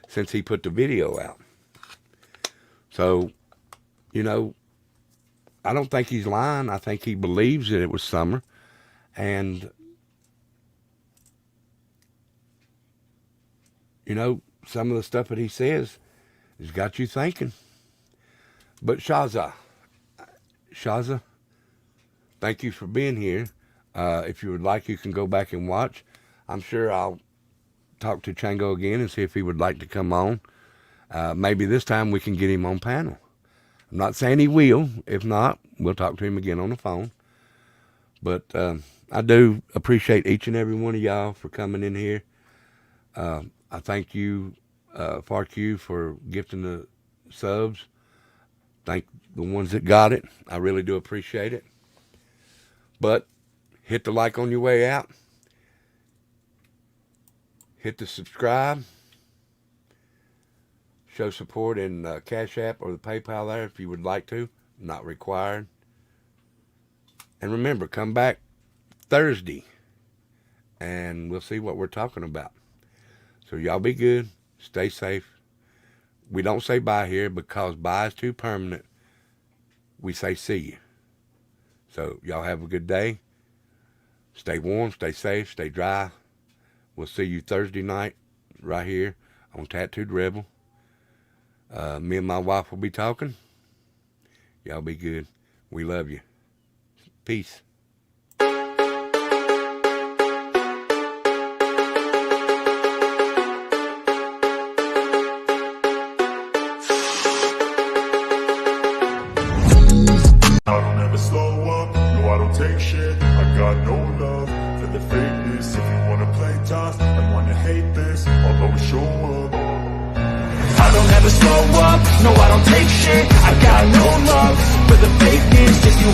since he put the video out. So, I don't think he's lying. I think he believes that it was summer. And, some of the stuff that he says has got you thinking. But Shaza, thank you for being here. If you would like, you can go back and watch. I'm sure I'll talk to Chango again and see if he would like to come on. Maybe this time we can get him on panel. I'm not saying he will. If not, we'll talk to him again on the phone. But I do appreciate each and every one of y'all for coming in here. I thank you, FarQ, for gifting the subs. Thank the ones that got it. I really do appreciate it. But hit the like on your way out. Hit the subscribe. Show support in Cash App or the PayPal there if you would like to. Not required. And remember, come back Thursday and we'll see what we're talking about. So y'all be good. Stay safe. We don't say bye here because bye is too permanent. We say see you. So y'all have a good day. Stay warm, stay safe, stay dry. We'll see you Thursday night right here on Tattooed Rebel. Me and my wife will be talking. Y'all be good. We love you. Peace. tough and wanna hate this, I'll always show up. I don't ever slow up, no I don't take shit. I got no love for the fakeness. If you